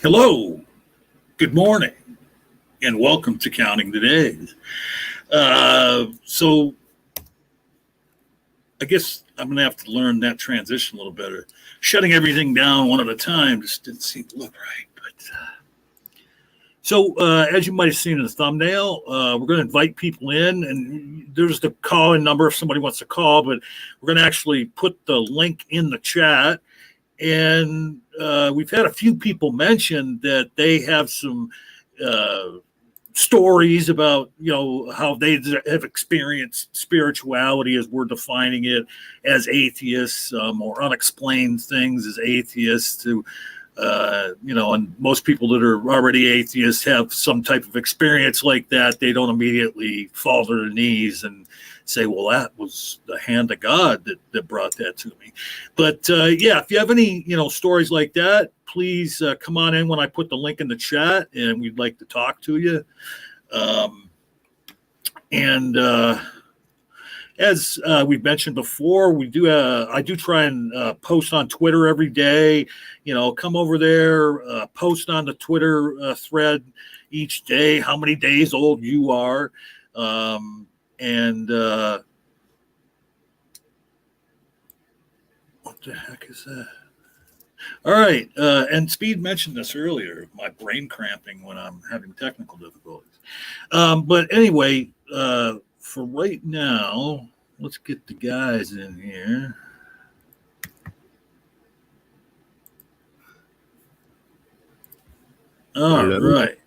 Hello, good morning, and welcome to Counting the Days. So I guess I'm going to have to learn that transition a little better. Shutting everything down one at a time just didn't seem to look right. But as you might have seen in the thumbnail, we're going to invite people in, and there's the call-in number if somebody wants to call, but we're going to actually put the link in the chat. And we've had a few people mention that they have some stories about, how they have experienced spirituality as we're defining it as atheists, or unexplained things as atheists. And most people that are already atheists have some type of experience like that. They don't immediately fall to their knees and say, well, that was the hand of God that brought that to me. But if you have any, stories like that, please come on in when I put the link in the chat, and we'd like to talk to you. as we've mentioned before, I do try and post on Twitter every day. Come over there, post on the Twitter thread each day how many days old you are. And what the heck is that? All right. And Speed mentioned this earlier, my brain cramping when I'm having technical difficulties. But anyway, for right now, let's get the guys in here. All right.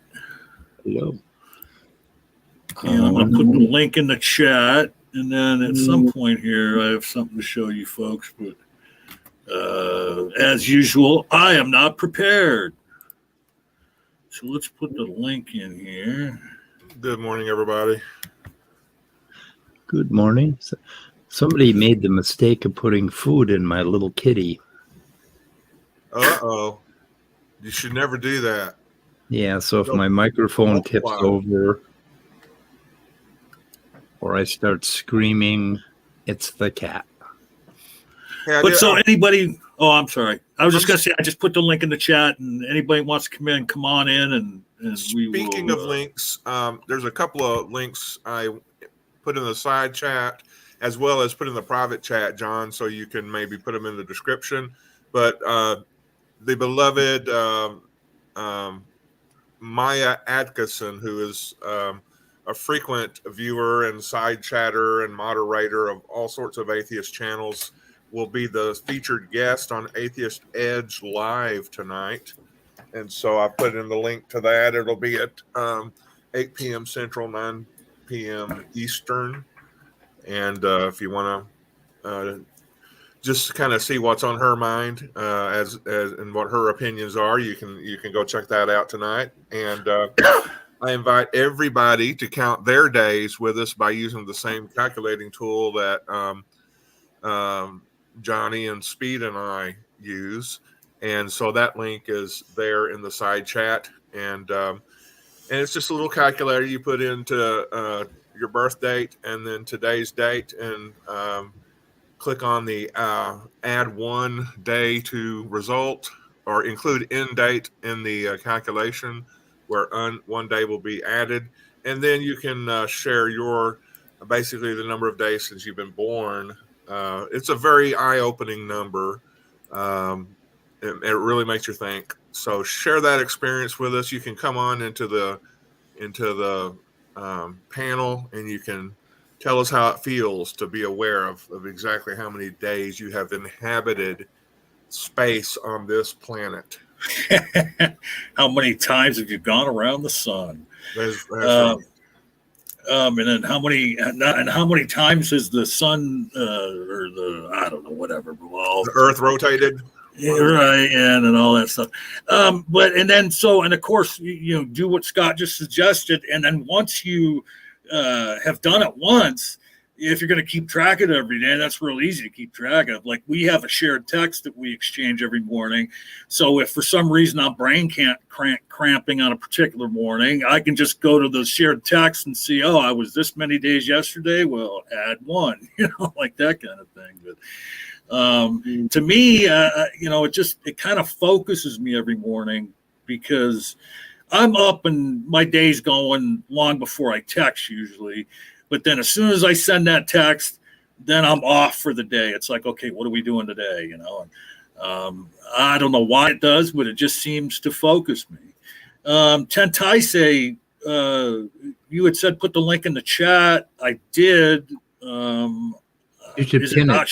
Hello. And I'm going to put the link in the chat. And then at some point here, I have something to show you folks. But as usual, I am not prepared. So let's put the link in here. Good morning, everybody. Good morning. Somebody made the mistake of putting food in my little kitty. Uh-oh. You should never do that. Yeah, so if my microphone tips over or I start screaming, it's the cat. Hey, But so anybody, I'm sorry. I was just going to say, I just put the link in the chat, and anybody wants to come in, come on in. And speaking of links, there's a couple of links I put in the side chat as well as put in the private chat, John, so you can maybe put them in the description. But the beloved Maya Atkinson, who is a frequent viewer and side chatter and moderator of all sorts of atheist channels, will be the featured guest on Atheist Edge Live tonight. And so I put in the link to that. It'll be at 8 p.m. Central, 9 p.m. Eastern. And if you want to just kind of see what's on her mind as and what her opinions are, you can go check that out tonight. And I invite everybody to count their days with us by using the same calculating tool that Johnny and Speed and I use. And so that link is there in the side chat. And it's just a little calculator you put into your birth date and then today's date, and click on the add 1 day to result, or include end date in the calculation where 1 day will be added. And then you can share your basically the number of days since you've been born. It's a very eye-opening number. It really makes you think. So share that experience with us. You can come on into the panel, and you can tell us how it feels to be aware of exactly how many days you have inhabited space on this planet. How many times have you gone around the sun? That's right. And then how many times has the sun or the, I don't know, whatever, revolved? The Earth rotated. Yeah, right, and all that stuff. And of course, you do what Scott just suggested, and then once you have done it once, if you're going to keep track of it every day, that's real easy to keep track of. Like, we have a shared text that we exchange every morning. So if for some reason I'm brain cramping on a particular morning, I can just go to the shared text and see, I was this many days yesterday. Well, add 1, like that kind of thing. But to me, it kind of focuses me every morning, because I'm up and my day's going long before I text usually. But then as soon as I send that text, then I'm off for the day. It's like, okay, what are we doing today? I don't know why it does, but it just seems to focus me. Tentaise, you had said put the link in the chat. I did. You should pin it.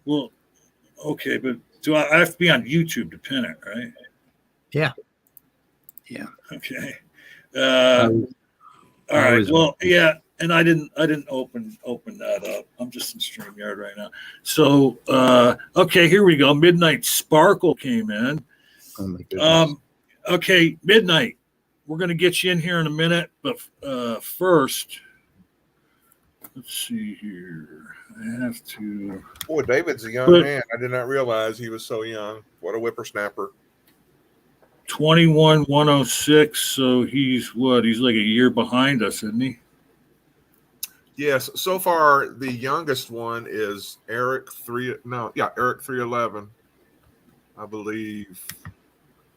Well, okay, but do I have to be on YouTube to pin it, right? Yeah. Okay. All right. Well, yeah, and I didn't open that up. I'm just in StreamYard right now. So, okay, here we go. Midnight Sparkle came in. Oh my goodness. Okay, Midnight. We're going to get you in here in a minute, but first, let's see here. I have to. Boy, David's a young man. I did not realize he was so young. What a whippersnapper. 21,106. So he's what? He's like a year behind us, isn't he? Yes, so far the youngest one is Eric 311, I believe.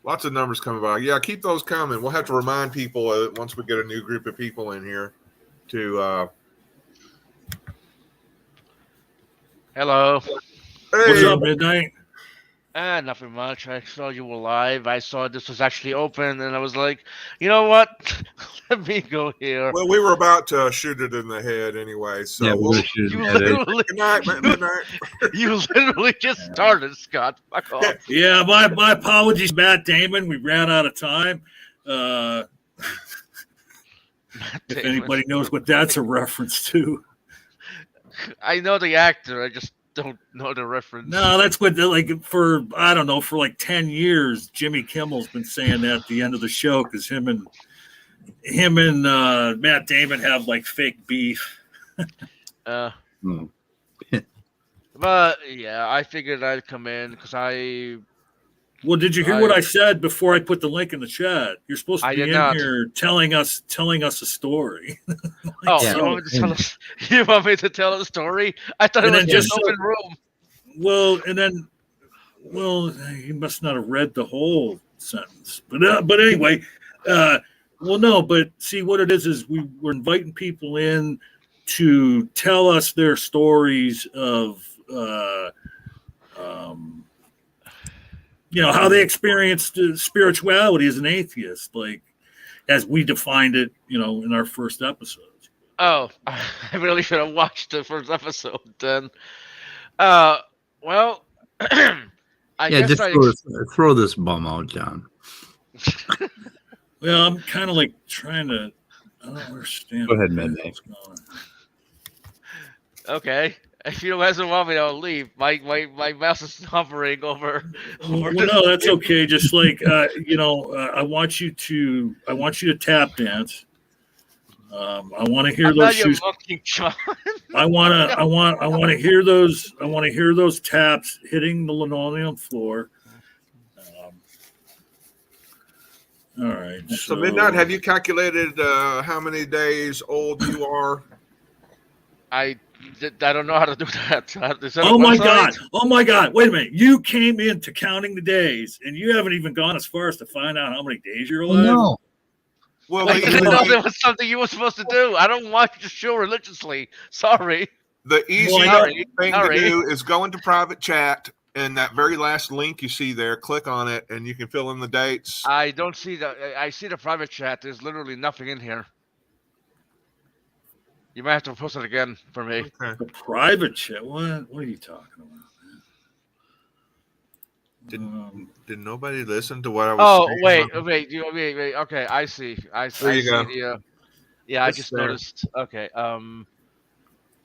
Lots of numbers coming by. Yeah, keep those coming. We'll have to remind people once we get a new group of people in here to. Hello. What's Hey, up, Midnight? Nothing much. I saw you were live. I saw this was actually open, and I was like, you know what? Let me go here. well, we were about to shoot it in the head anyway, so Yeah, we'll, we're shooting You at it. literally, good night, midnight. you literally just started, Scott. Fuck off. Yeah, my apologies, Matt Damon. We ran out of time. If anybody knows what that's a reference to. I know the actor. I just don't know the reference. No, that's what like for I don't know, for like 10 years, Jimmy Kimmel's been saying that at the end of the show because him and Matt Damon have like fake beef. Hmm. But yeah, I figured I'd come in because Well, did you hear what I said before I put the link in the chat? You're supposed to I be did in not. here telling us a story. Oh, Yeah. you want me to tell us? You want me to tell a story? I thought it And was then just just an open room. Well, you must not have read the whole sentence. But anyway, no. But see, what it is we're inviting people in to tell us their stories of, how they experienced spirituality as an atheist, like as we defined it, in our first episodes. Oh, I really should have watched the first episode then. Well, I Yeah, guess just throw this bum out, John. Well, I'm kind of like trying to. I don't understand. Go ahead, what the Midnight. hell's going on. Okay. If you guys don't want me, I'll leave. My mouse is hovering over. Well, no, that's okay. Just like I want you to tap dance. I want to hear I'm those not your shoes. monkey, John. I want to hear those. I want to hear those taps hitting the linoleum floor. All right. So midnight, have you calculated how many days old you are? I don't know how to do that. Is that a Oh my website? God! Oh my God! Wait a minute! You came into counting the days, and you haven't even gone as far as to find out how many days you're alive. No. Well, I didn't know there was something you were supposed to do. I don't watch the show religiously. Sorry. the easiest Sorry. thing to do is go into private chat, and that very last link you see there, click on it, and you can fill in the dates. I don't see I see the private chat. There's literally nothing in here. You might have to post it again for me. Okay. The private chat. What are you talking about? Did nobody listen to what I was saying? Wait. Okay, I see. There you go. Yeah, I It's just there. noticed. Okay.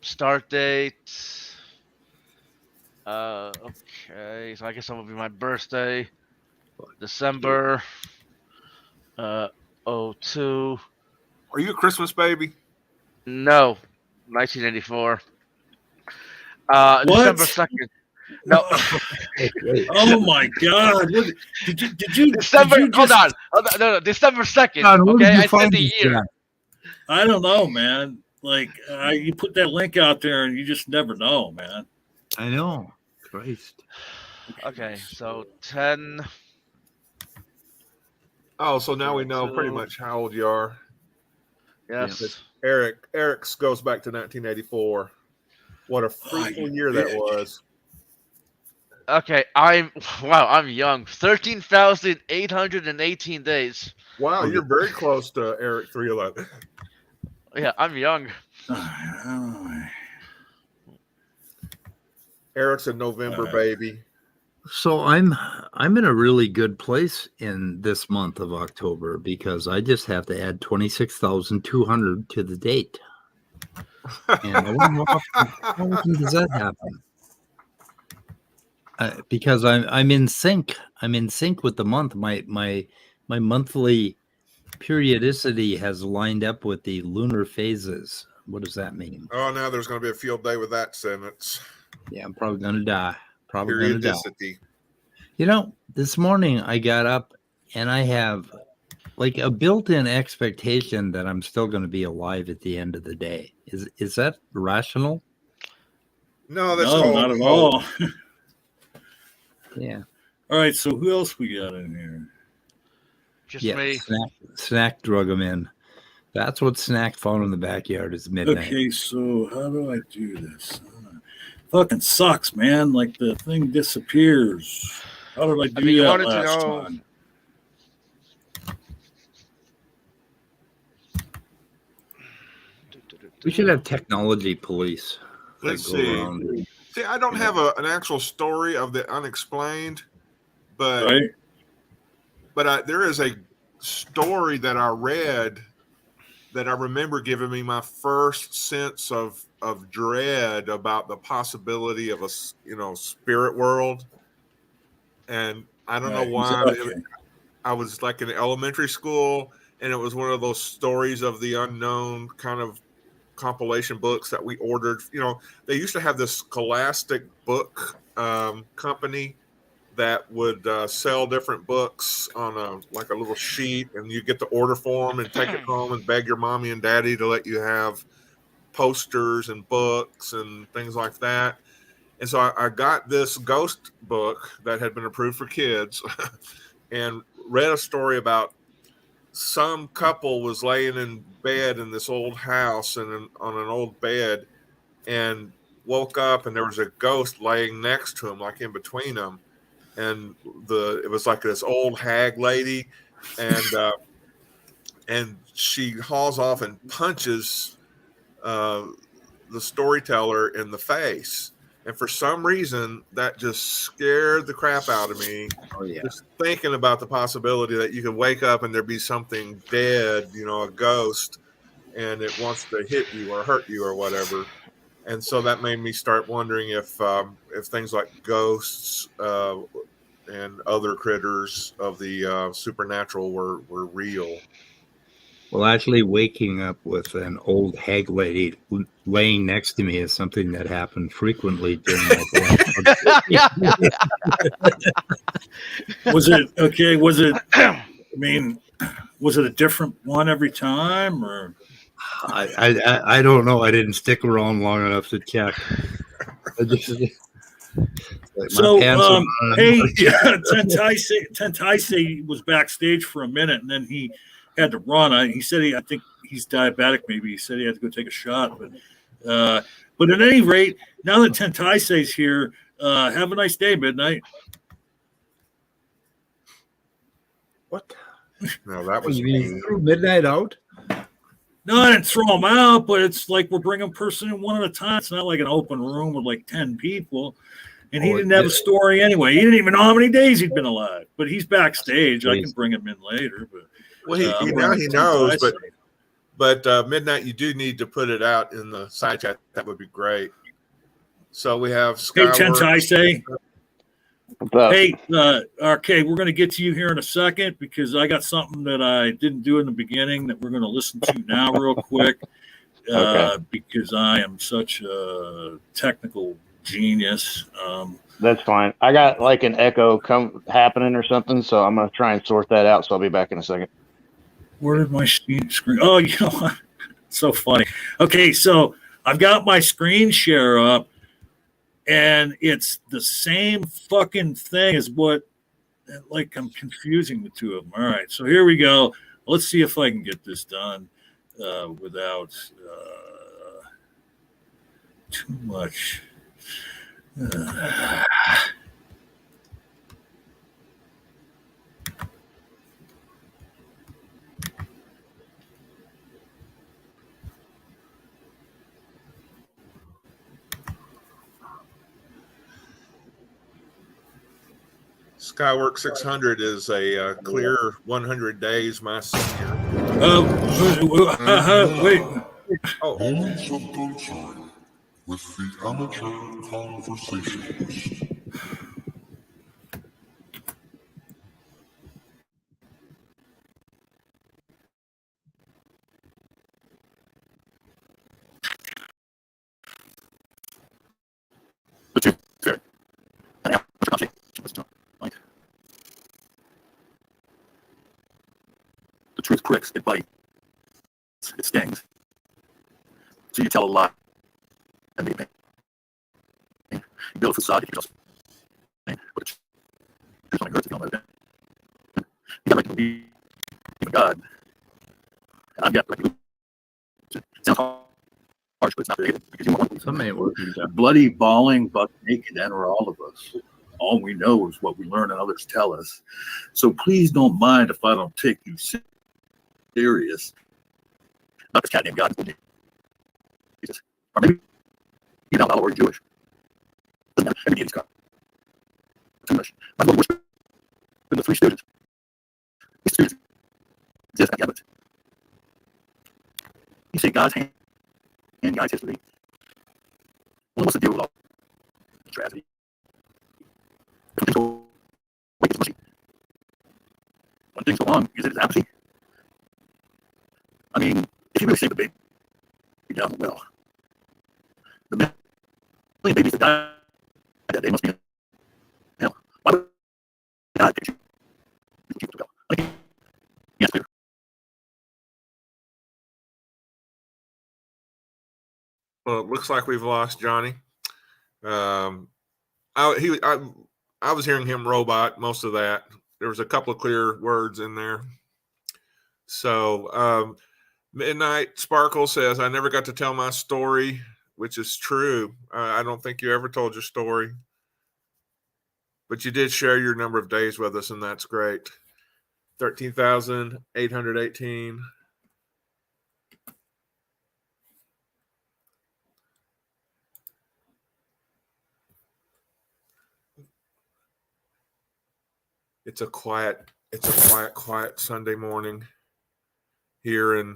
Start date. Okay. So I guess that will be my birthday. December. 02. Are you a Christmas baby? No. 1984. What? December 2nd. No. Oh my God! What, did you? December. Did you just, Hold on. No. December 2nd. John, where Okay, did you I said find the this year. at? I don't know, man. Like you put that link out there, and you just never know, man. I know. Christ. Okay, so 10. Oh, so now we know pretty much how old you are. Yes. Eric's goes back to 1984. What a fruitful year that was. Okay, I'm young. 13,818 days. Wow, you're very close to Eric 311. Yeah, I'm young. Eric's a November baby. So I'm in a really good place in this month of October because I just have to add 26,200 to the date. And I wonder how often does that happen? Because I'm in sync. I'm in sync with the month. My monthly periodicity has lined up with the lunar phases. What does that mean? Oh, now there's going to be a field day with that sentence. Yeah, I'm probably gonna die. Probably gonna die. Periodicity. You know, this morning I got up and I have like a built-in expectation that I'm still going to be alive at the end of the day. Is that rational? No, that's No, called not at hope. all. Yeah. All right, so who else we got in here? Just Yeah. me. Snack drug him in. That's what Snack found in the backyard is midnight. Okay, so how do I do this? Fucking sucks, man. Like the thing disappears. How did I do You that wanted to last know. time? We should have technology police. that Let's go see. around. See, I don't have an actual story of the unexplained, but Right? there is a story that I read that I remember giving me my first sense of dread about the possibility of a spirit world, and I don't know Right, why. exactly. I was like in elementary school, and it was one of those stories of the unknown kind of compilation books that we ordered. They used to have this Scholastic book company that would sell different books on a little sheet, and you get the order form and take it home and beg your mommy and daddy to let you have posters and books and things like that. And so I got this ghost book that had been approved for kids and read a story about some couple was laying in bed in this old house and on an old bed, and woke up and there was a ghost laying next to him, like in between them. And it was like this old hag lady, and she hauls off and punches the storyteller in the face. And for some reason, that just scared the crap out of me. Oh, yeah. Just thinking about the possibility that you could wake up and there be something dead, a ghost, and it wants to hit you or hurt you or whatever. And so that made me start wondering if things like ghosts and other critters of the supernatural were real. Well, actually, waking up with an old hag lady laying next to me is something that happened frequently during my Was it okay? Was it? I mean, was it a different one every time, or? I don't know. I didn't stick around long enough to check. So, hey, Tentaise was backstage for a minute, and then he had to run. He said I think he's diabetic. Maybe he said he had to go take a shot. But at any rate, now that Tentaise's here, have a nice day, Midnight. What? No, that was you threw Midnight out? No, I didn't throw him out, but it's like we're bringing a person in one at a time. It's not like an open room with like 10 people. And he didn't have a story anyway. He didn't even know how many days he'd been alive. But he's backstage. I can bring him in later. But well, he knows. But Midnight, you do need to put it out in the side chat. That would be great. So we have Skyworks. Hey, Tentaise. Hey, okay, we're going to get to you here in a second because I got something that I didn't do in the beginning that we're going to listen to now real quick because I am such a technical genius. That's fine. I got like an echo happening or something, so I'm going to try and sort that out, so I'll be back in a second. Where did my screen? Oh, you know what? So funny. Okay, so I've got my screen share up. And it's the same fucking thing as what, like, I'm confusing the two of them. All right, so here we go. Let's see if I can get this done without too much. Skyworks 600 is a clear 100 days my senior. Wait. Oh. Moments of Gunshine with the Amateur Conversationalist. pricks, it bites, it stings. So you tell a lie, and they you build a facade, you can just, but it's only hurts if you don't let it in. You got like to believe in God. I've got like, it sounds harsh, but it's not really, because you want to. Some ain't working. Bloody, bawling, buck naked enter all of us. All we know is what we learn and others tell us. So please don't mind if I don't take you serious. Not this cat named God. Jesus. Or maybe you don't know we're Jewish. Doesn't matter. Maybe he's got too much. I'm going to whisper in the Three Stooges. These Stooges exist, yeah, but you say God's hand and God's history. Well, what's the deal with all this tragedy? When things go wait, it's mushy. When things go wrong, is it apathy? I mean, if you really save the baby down well, the million babies that died that day must be in hell. Why would God pick you? I mean, yes, clear. Well, it looks like we've lost Johnny. I was hearing him robot most of that. There was a couple of clear words in there. So Midnight Sparkle says, I never got to tell my story, which is true. I don't think you ever told your story. But you did share your number of days with us, and that's great. 13,818. It's a quiet Sunday morning here in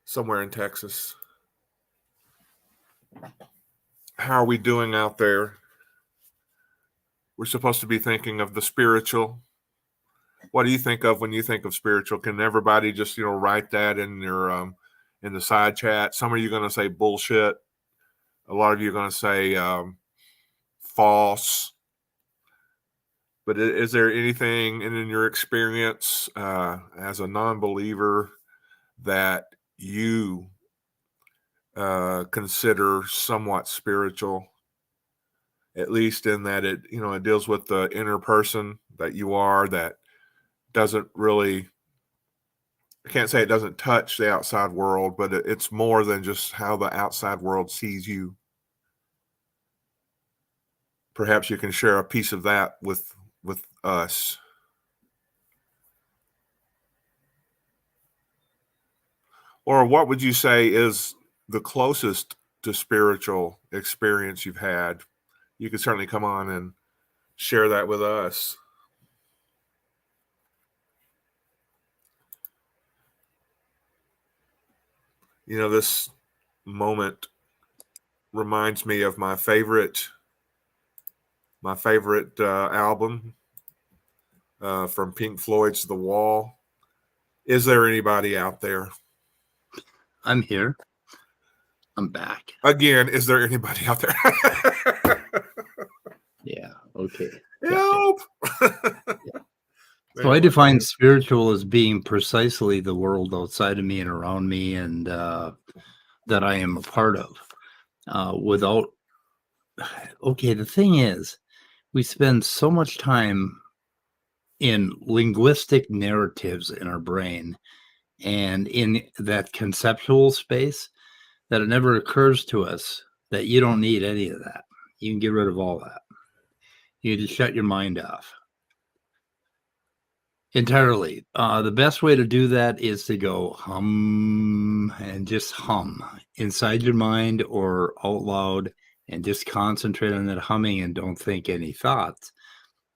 somewhere in Texas. How are we doing out there? We're supposed to be thinking of the spiritual. What do you think of when you think of spiritual? Can everybody just, write that in your in the side chat? Some of you are going to say bullshit. A lot of you are going to say false. But is there anything in your experience as a non-believer that you consider somewhat spiritual, at least in that it deals with the inner person that you are, that doesn't really, I can't say it doesn't touch the outside world, but it's more than just how the outside world sees you. Perhaps you can share a piece of that with us. Or what would you say is the closest to spiritual experience you've had? You could certainly come on and share that with us. This moment reminds me of my favorite album from Pink Floyd's The Wall. Is there anybody out there? I'm here. I'm back. Again, is there anybody out there? Yeah. Okay. Help! Yeah. So I define spiritual as being precisely the world outside of me and around me, and that I am a part of. The thing is, we spend so much time in linguistic narratives in our brain and in that conceptual space that it never occurs to us that you don't need any of that. You can get rid of all that. You just shut your mind off entirely. The best way to do that is to go hum and just hum inside your mind or out loud, and just concentrate on that humming and don't think any thoughts.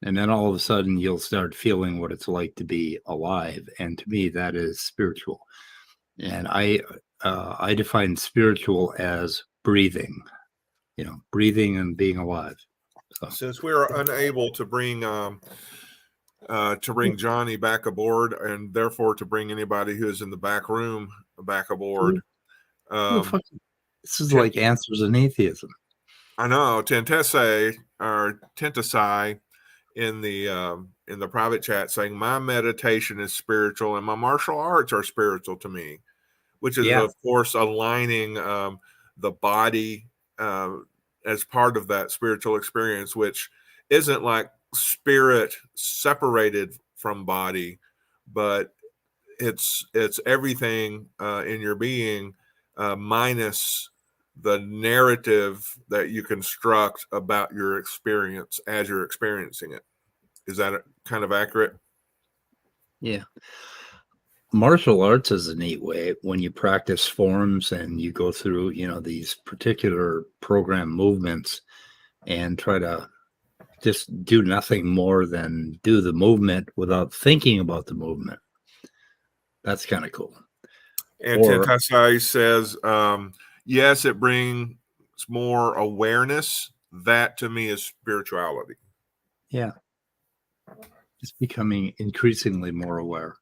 And then all of a sudden you'll start feeling what it's like to be alive. And to me, that is spiritual. And I define spiritual as breathing, breathing and being alive. So. Since we are unable to bring Johnny back aboard, and therefore to bring anybody who is in the back room back aboard, this is like Answers in Atheism. I know Tentesai in the private chat saying my meditation is spiritual and my martial arts are spiritual to me, which is of course aligning the body as part of that spiritual experience, which isn't like spirit separated from body, but it's everything in your being minus the narrative that you construct about your experience as you're experiencing it. Is that kind of accurate? Yeah. Martial arts is a neat way when you practice forms and you go through, these particular program movements and try to just do nothing more than do the movement without thinking about the movement. That's kind of cool. And Tentasai says, yes, it brings more awareness. That to me is spirituality. Yeah. Just becoming increasingly more aware.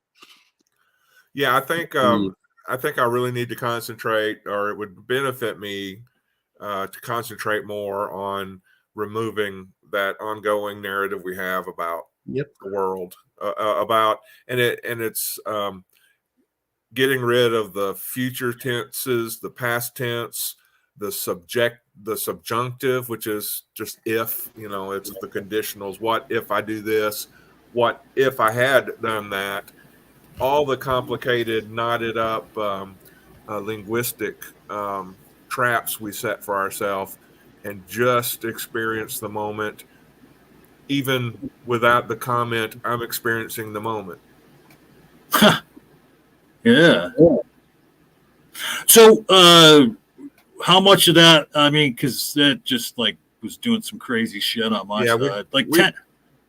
Yeah, I think I really need to concentrate, or it would benefit me to concentrate more on removing that ongoing narrative we have about the world, it's getting rid of the future tenses, the past tense, the subjunctive, which is just if, it's the conditionals. What if I do this? What if I had done that? All the complicated, knotted up linguistic traps we set for ourselves, and just experience the moment, even without the comment, I'm experiencing the moment. Yeah. So, how much of that? I mean, because that just like was doing some crazy shit on my side. We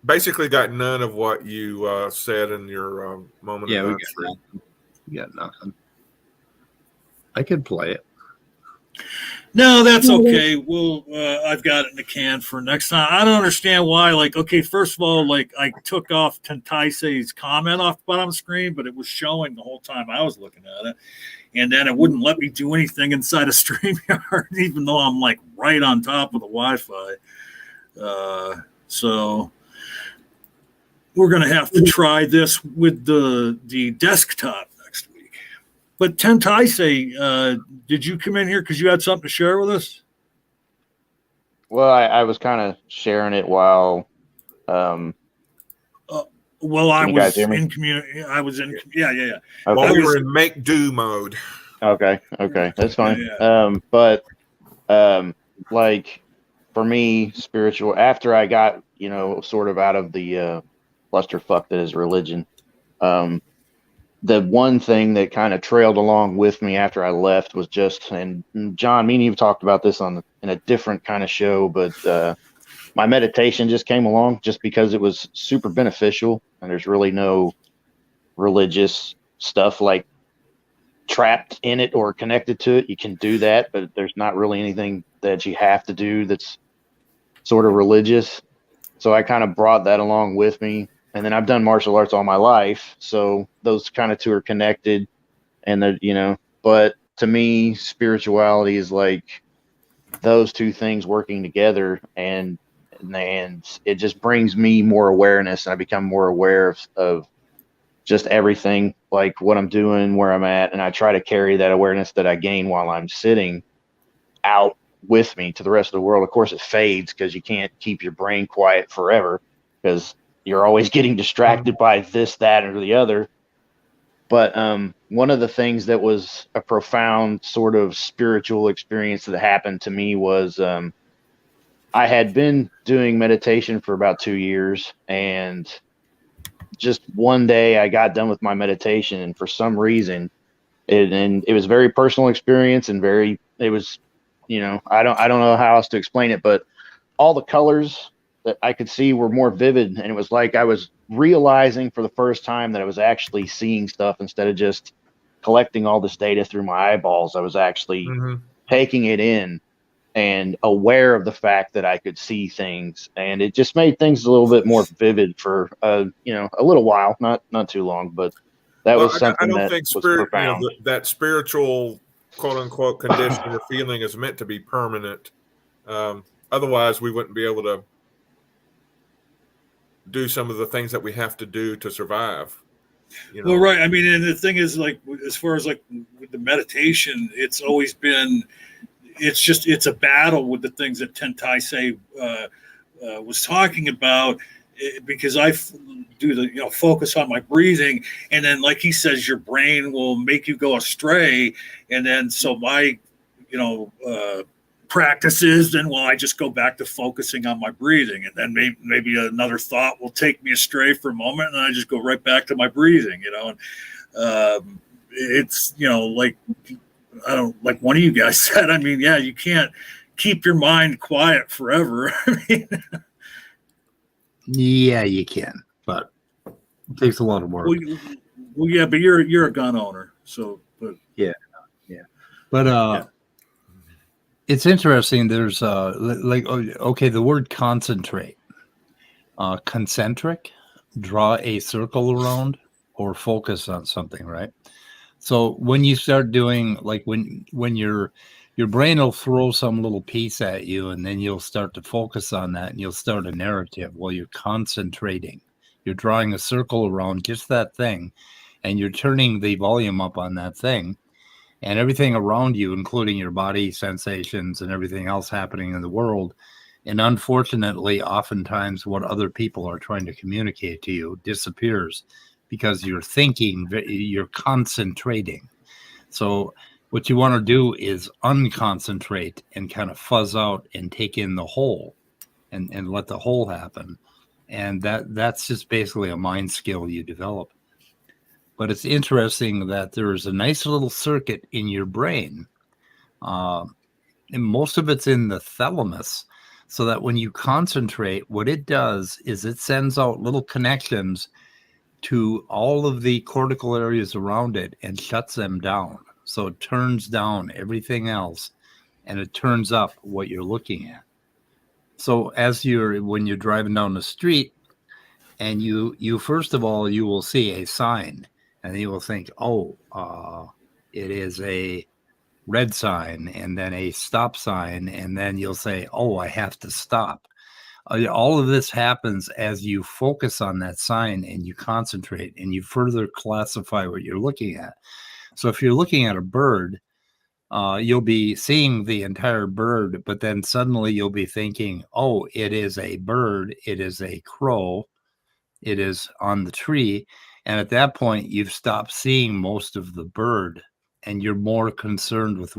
basically got none of what you said in your moment of nonsense. We got nothing. I could play it. No, that's okay. Well, I've got it in the can for next time. I don't understand why. Like, okay, first of all, like I took off Tentaisei's comment off the bottom of the screen, but it was showing the whole time I was looking at it. And then it wouldn't let me do anything inside of StreamYard, even though I'm like right on top of the Wi-Fi. So we're going to have to try this with the desktop next week. But Tentaisei, did you come in here because you had something to share with us? Well, I was kind of sharing it while. Well, I was in community. I was in. Yeah. Okay. Well, we were in make do mode. Okay, that's fine. Like for me, spiritual. After I got sort of out of the clusterfuck that is religion, the one thing that kind of trailed along with me after I left was just, and John, me and you talked about this in a different kind of show, but my meditation just came along just because it was super beneficial, and there's really no religious stuff like trapped in it or connected to it. You can do that, but there's not really anything that you have to do that's sort of religious. So I kind of brought that along with me. And then I've done martial arts all my life, so those kind of two are connected. And but to me, spirituality is like those two things working together, and it just brings me more awareness, and I become more aware of just everything, like what I'm doing, where I'm at, and I try to carry that awareness that I gain while I'm sitting out with me to the rest of the world. Of course, it fades because you can't keep your brain quiet forever, because you're always getting distracted by this, that, or the other. But one of the things that was a profound sort of spiritual experience that happened to me was I had been doing meditation for about 2 years, and just one day I got done with my meditation, and for some reason, it was a very personal experience, and it was, I don't know how else to explain it, but all the colors that I could see were more vivid, and it was like I was realizing for the first time that I was actually seeing stuff instead of just collecting all this data through my eyeballs. I was actually taking it in and aware of the fact that I could see things, and it just made things a little bit more vivid for a little while, not too long, but that was something that was profound. That spiritual quote unquote condition or feeling is meant to be permanent. Otherwise, we wouldn't be able to do some of the things that we have to do to survive. You know? Well, right. I mean, and the thing is, like, as far as like with the meditation, it's always been, it's a battle with the things that Tentai say was talking about, because I do the focus on my breathing, and then like he says, your brain will make you go astray, and then so my practices, then I just go back to focusing on my breathing, and then maybe another thought will take me astray for a moment, and I just go right back to my breathing, and it's like, I don't, like one of you guys said, I mean, yeah, you can't keep your mind quiet forever. Yeah, you can, but it takes a lot of work. Well, yeah, but you're a gun owner, so but yeah. But it's interesting. There's the word concentrate, concentric, draw a circle around or focus on something, right? So when you start doing, like, when your brain will throw some little piece at you, and then you'll start to focus on that, and you'll start a narrative. Well, you're concentrating. You're drawing a circle around just that thing, and you're turning the volume up on that thing, and everything around you, including your body sensations and everything else happening in the world. And unfortunately, oftentimes what other people are trying to communicate to you disappears because you're thinking, you're concentrating. So what you want to do is unconcentrate and kind of fuzz out and take in the whole and let the whole happen. And that's just basically a mind skill you develop. But it's interesting that there's a nice little circuit in your brain. And most of it's in the thalamus. So that when you concentrate, what it does is it sends out little connections to all of the cortical areas around it and shuts them down. So it turns down everything else and it turns up what you're looking at. So when you're driving down the street, and you first of all, you will see a sign, and you will think, it is a red sign, and then a stop sign, and then you'll say, I have to stop. All of this happens as you focus on that sign and you concentrate and you further classify what you're looking at. So if you're looking at a bird, you'll be seeing the entire bird, but then suddenly you'll be thinking, it is a bird, it is a crow, it is on the tree. And at that point, you've stopped seeing most of the bird, and you're more concerned with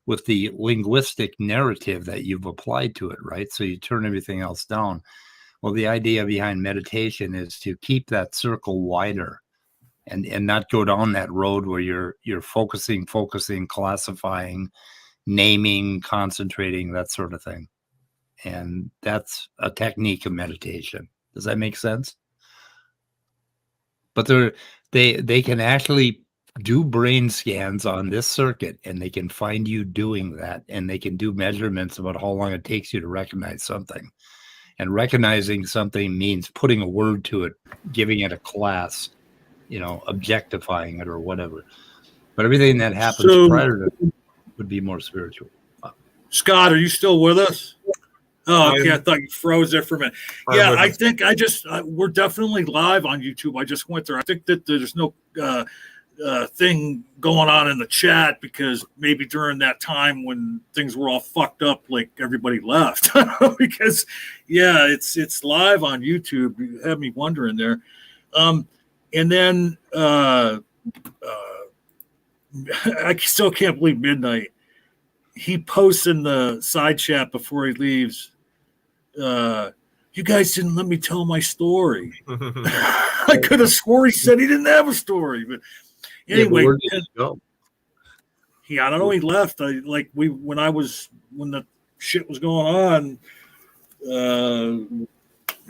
with the linguistic narrative that you've applied to it, right? So you turn everything else down. Well, the idea behind meditation is to keep that circle wider and not go down that road where you're focusing, classifying, naming, concentrating, that sort of thing. And that's a technique of meditation. Does that make sense? But they can actually do brain scans on this circuit, and they can find you doing that, and they can do measurements about how long it takes you to recognize something. And recognizing something means putting a word to it, giving it a class, objectifying it or whatever. But everything that happens prior to it would be more spiritual. Scott, are you still with us? Oh, okay. I thought you froze there for a minute. Yeah, I think we're definitely live on YouTube. I just went there. I think that there's no thing going on in the chat because maybe during that time when things were all fucked up, like everybody left. Because it's live on YouTube. You had me wondering there. And then I still can't believe Midnight. He posts in the side chat before he leaves, you guys didn't let me tell my story. I could have swore he said he didn't have a story, but anyway, where did he go? I don't know. He left. When the shit was going on,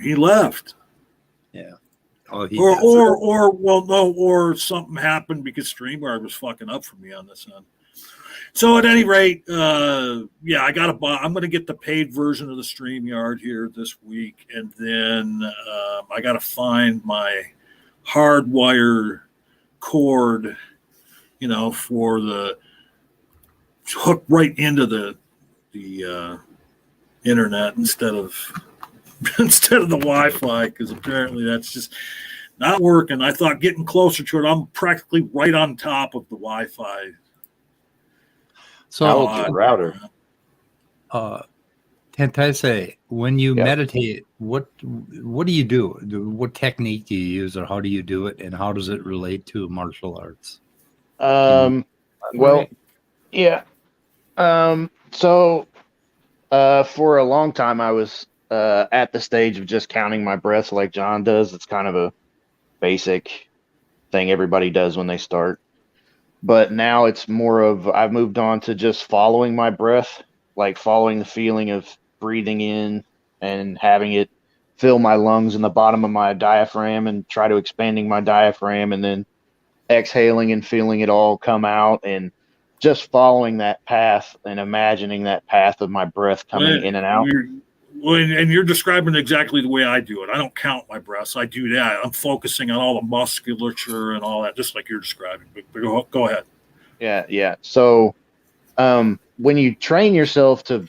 he left. Yeah. Or something happened because StreamYard was fucking up for me on this end. So at any rate, I'm going to get the paid version of the StreamYard here this week, and then I got to find my hardwire cord, for the hook right into the internet instead of instead of the Wi-Fi, because apparently that's just not working. I thought getting closer to it, I'm practically right on top of the Wi-Fi. So, How old's your router? Tentaise, when you Yeah. meditate, what do you do? What technique do you use, or how do you do it, and how does it relate to martial arts? Well, yeah. So for a long time, I was at the stage of just counting my breaths like John does. It's kind of a basic thing everybody does when they start. But now it's more of I've moved on to just following my breath, like following the feeling of breathing in and having it fill my lungs and the bottom of my diaphragm and try to expanding my diaphragm and then exhaling and feeling it all come out and just following that path and imagining that path of my breath coming in and out. And you're describing exactly the way I do it. I don't count my breaths. I do that. I'm focusing on all the musculature and all that, just like you're describing. But go ahead. Yeah. So when you train yourself to,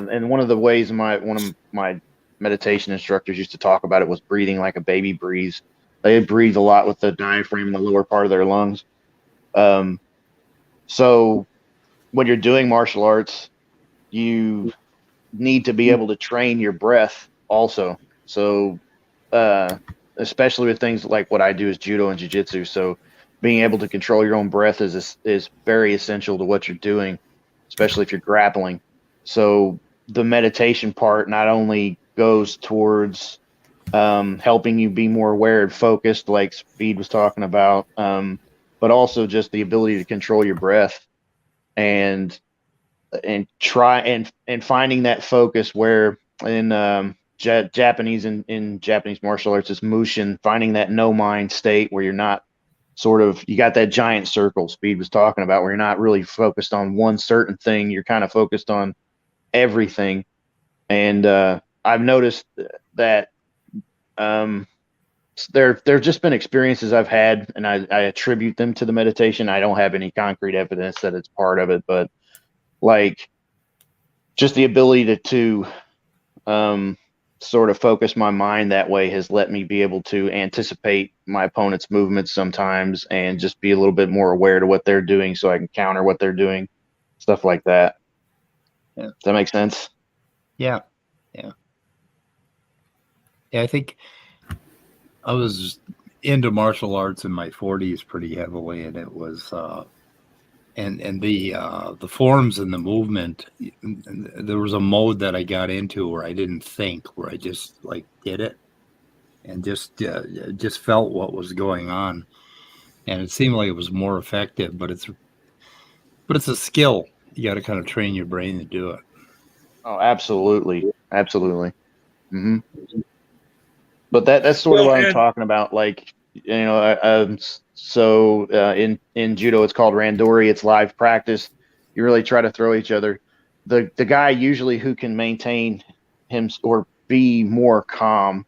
and one of the ways one of my meditation instructors used to talk about it was breathing like a baby breathes. They breathe a lot with the diaphragm in the lower part of their lungs. So when you're doing martial arts, you need to be able to train your breath also. So especially with things like what I do is judo and jiu-jitsu. So being able to control your own breath is very essential to what you're doing, especially if you're grappling. So the meditation part not only goes towards helping you be more aware and focused, like Speed was talking about, but also just the ability to control your breath and try and finding that focus where in Japanese in Japanese martial arts is mushin, finding that no mind state where you're not you got that giant circle Speed was talking about, where you're not really focused on one certain thing. You're kind of focused on everything. And I've noticed that there've just been experiences I've had, and I attribute them to the meditation. I don't have any concrete evidence that it's part of it, but like just the ability to sort of focus my mind that way has let me be able to anticipate my opponent's movements sometimes and just be a little bit more aware to what they're doing so I can counter what they're doing, stuff like that. Yeah. Does that make sense? Yeah. I think I was into martial arts in my 40s pretty heavily, and it was and the forms and the movement. There was a mode that I got into where I didn't think, where I just like did it and just felt what was going on, and it seemed like it was more effective. But it's a skill. You got to kind of train your brain to do it. Oh, absolutely. Mm-hmm. But that's sort of what I'm talking about. Like, in judo, it's called randori. It's live practice. You really try to throw each other. The guy usually who can maintain him or be more calm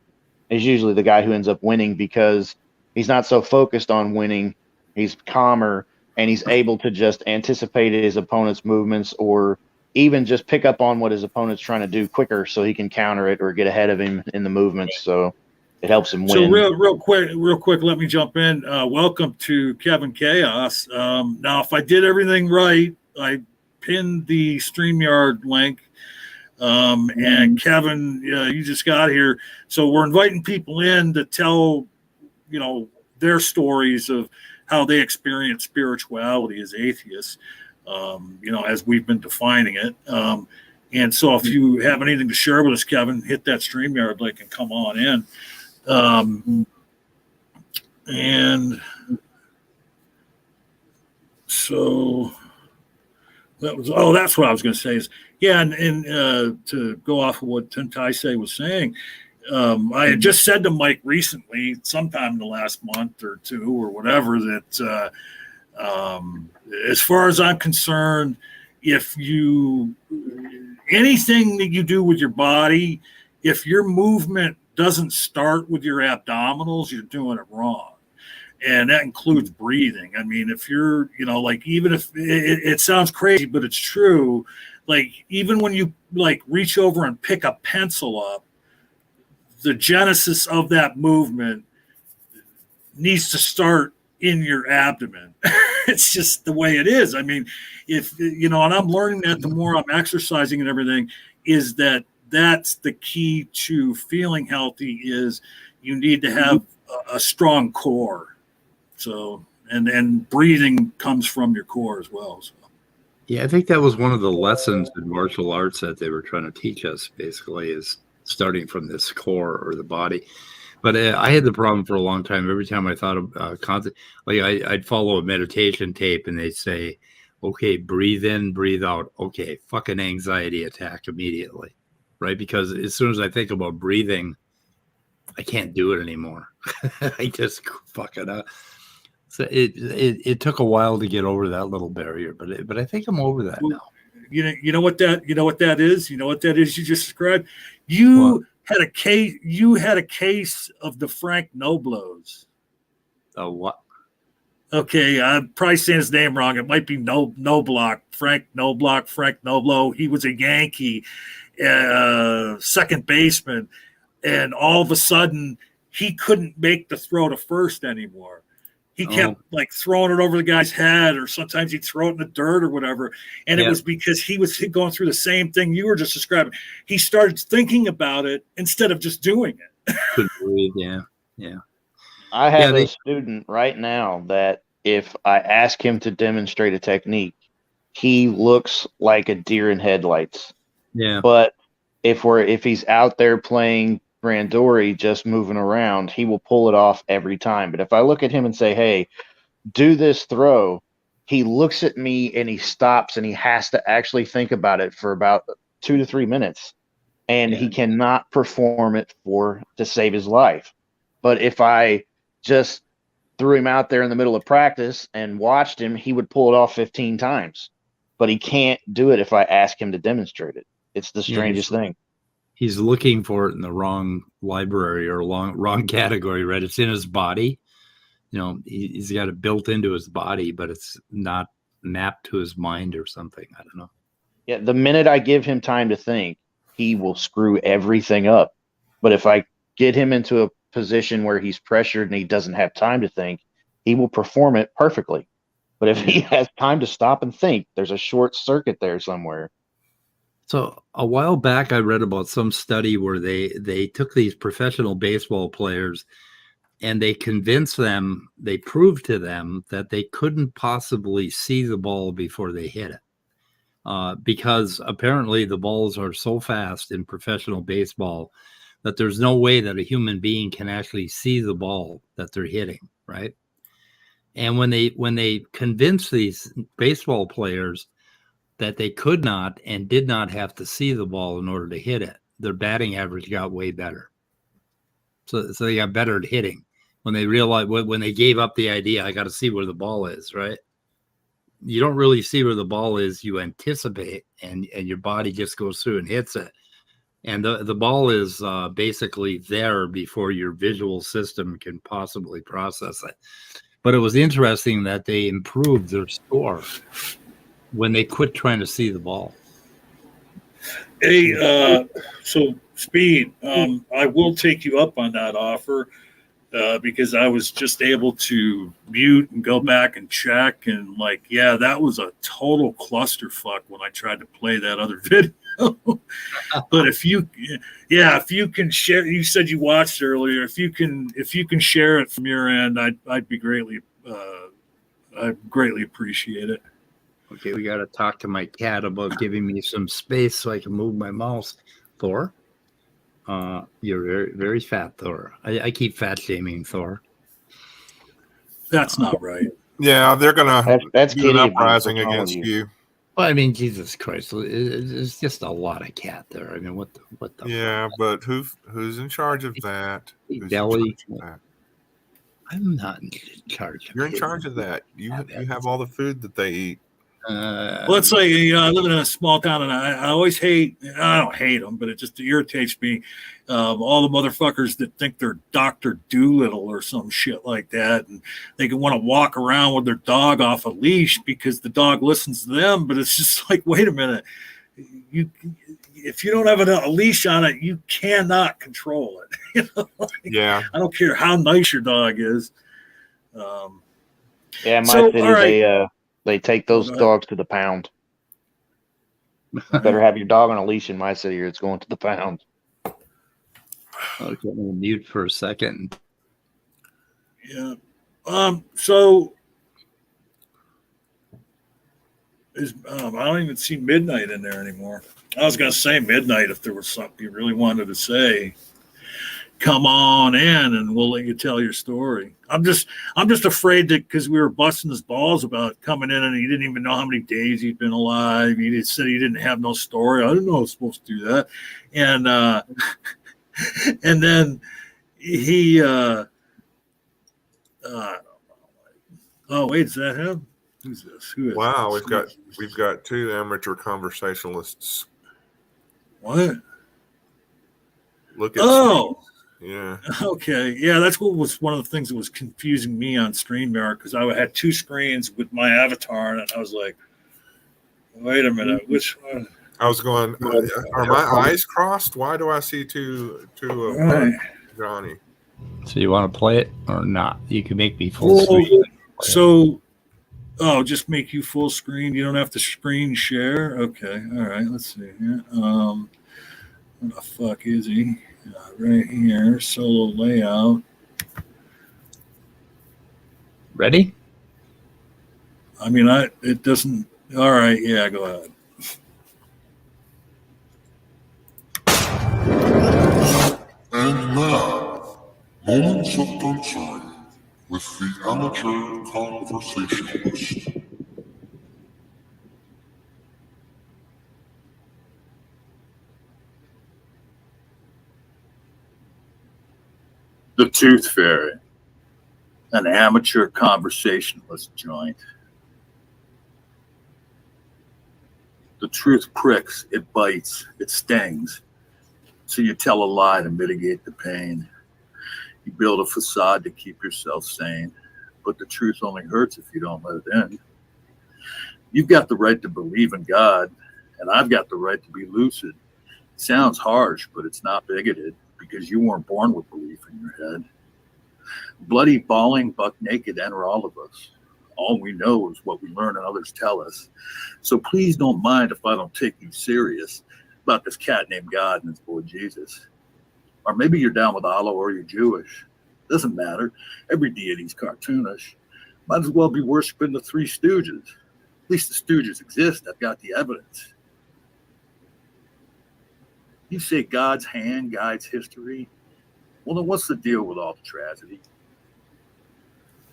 is usually the guy who ends up winning, because he's not so focused on winning. He's calmer, and he's able to just anticipate his opponent's movements, or even just pick up on what his opponent's trying to do quicker so he can counter it or get ahead of him in the movements. So it helps him win. So real quick, let me jump in. Welcome to Kevin Chaos. Now, if I did everything right, I pinned the StreamYard link. And Kevin, you just got here. So we're inviting people in to tell, their stories of how they experience spirituality as atheists, as we've been defining it. And so if you have anything to share with us, Kevin, hit that StreamYard link and come on in. And so that's what I was going to say is, and to go off of what Tentaise was saying, I had just said to Mike recently, sometime in the last month or two or whatever, that as far as I'm concerned, anything that you do with your body, if your movement doesn't start with your abdominals, you're doing it wrong. And that includes breathing. I mean, if you're, even if it sounds crazy, but it's true. Like, even when you reach over and pick a pencil up, the genesis of that movement needs to start in your abdomen. It's just the way it is. I mean, if you know, and I'm learning that the more I'm exercising and everything, is that's the key to feeling healthy. Is you need to have a strong core. So and breathing comes from your core as well. So. Yeah, I think that was one of the lessons in martial arts that they were trying to teach us. Basically, is starting from this core or the body. But I had the problem for a long time. Every time I thought of concept, like I'd follow a meditation tape and they'd say, okay, breathe in, breathe out. Okay, fucking anxiety attack immediately, right? Because as soon as I think about breathing, I can't do it anymore. I just fuck it up. So it took a while to get over that little barrier, but I think I'm over that now. You know what that is? You know what that is you just described? You had a case of the Frank Noblos. What? Okay, I'm probably saying his name wrong. It might be Noblock, Frank Noblock, Frank Noblo. He was a Yankee, second baseman, and all of a sudden he couldn't make the throw to first anymore. He kept like throwing it over the guy's head, or sometimes he'd throw it in the dirt or whatever. And it was because he was going through the same thing you were just describing. He started thinking about it instead of just doing it. Couldn't breathe, yeah. I have a student right now that if I ask him to demonstrate a technique, he looks like a deer in headlights. Yeah. But if he's out there playing Randori, just moving around, he will pull it off every time. But if I look at him and say, hey, do this throw, he looks at me and he stops and he has to actually think about it for about 2 to 3 minutes. And he cannot perform it to save his life. But if I just threw him out there in the middle of practice and watched him, he would pull it off 15 times. But he can't do it if I ask him to demonstrate it. It's the strangest thing. He's looking for it in the wrong library or wrong category, right? It's in his body. You know, he's got it built into his body, but it's not mapped to his mind or something. I don't know. Yeah, the minute I give him time to think, he will screw everything up. But if I get him into a position where he's pressured and he doesn't have time to think, he will perform it perfectly. But if he has time to stop and think, there's a short circuit there somewhere. So a while back, I read about some study where they took these professional baseball players and they proved to them that they couldn't possibly see the ball before they hit it. Because apparently the balls are so fast in professional baseball that there's no way that a human being can actually see the ball that they're hitting, right? And when they convinced these baseball players that they could not and did not have to see the ball in order to hit it, their batting average got way better. So they got better at hitting when they realized, when they gave up the idea, I got to see where the ball is, right? You don't really see where the ball is. You anticipate, and your body just goes through and hits it. And the ball is basically there before your visual system can possibly process it. But it was interesting that they improved their score when they quit trying to see the ball. Hey, so Speed, I will take you up on that offer because I was just able to mute and go back and check, and that was a total clusterfuck when I tried to play that other video. But if you can share, you said you watched earlier. If you can share it from your end, I'd greatly appreciate it. Okay, we got to talk to my cat about giving me some space so I can move my mouse. Thor, you're very, very fat, Thor. I keep fat shaming Thor. That's not right. Yeah, they're gonna that's do an kitty uprising abuse. against you. Well, I mean, Jesus Christ, it's just a lot of cat there. I mean, what the? Yeah, but who's in charge of that? Who's Deli. in charge of that? I'm not in charge. You're in charge of that. You have all the food that they eat. Let's say I live in a small town, and I always I don't hate them, but it just irritates me. All the motherfuckers that think they're Dr. Doolittle or some shit like that, and they can want to walk around with their dog off a leash because the dog listens to them. But it's just like, wait a minute, if you don't have a leash on it, you cannot control it. You know, like, Yeah. I don't care how nice your dog is. Yeah, in my So, city, all right. they take those Go ahead. dogs to the pound. You better have your dog on a leash in my city, or it's going to the pound. Okay, I'm gonna mute for a second. Yeah. So I don't even see midnight in there anymore. I was going to say midnight if there was something you really wanted to say. Come on in, and we'll let you tell your story. I'm just afraid that because we were busting his balls about coming in, and he didn't even know how many days he'd been alive. He just said he didn't have no story. I didn't know I was supposed to do that, and and then he. Oh wait, is that him? Who's this? Who is Wow, this? we've got two amateur conversationalists. What? Look at Oh. Steve. Yeah. Okay. Yeah, that's what was one of the things that was confusing me on StreamYard, because I had two screens with my avatar, and I was like, wait a minute, which one? I was going, are my eyes crossed? Why do I see two Right. Johnny? So you want to play it or not? You can make me full screen. So, just make you full screen. You don't have to screen share. Okay. All right. Let's see here. Where the fuck is he? Right here. Solo layout. Ready? I mean, it doesn't. All right. Yeah. Go ahead. And now, Moments of Concern with the Amateur Conversationalist. The Tooth Fairy, an amateur conversationalist joint. The truth pricks, it bites, it stings. So you tell a lie to mitigate the pain. You build a facade to keep yourself sane, but the truth only hurts if you don't let it in. You've got the right to believe in God, and I've got the right to be lucid. It sounds harsh, but it's not bigoted, because you weren't born with belief in your head. Bloody, bawling, buck naked enter all of us. All we know is what we learn and others tell us. So please don't mind if I don't take you serious about this cat named God and his boy Jesus. Or maybe you're down with Allah or you're Jewish. Doesn't matter. Every deity's cartoonish. Might as well be worshiping the Three Stooges. At least the Stooges exist. I've got the evidence. You say God's hand guides history. Well, then what's the deal with all the tragedy?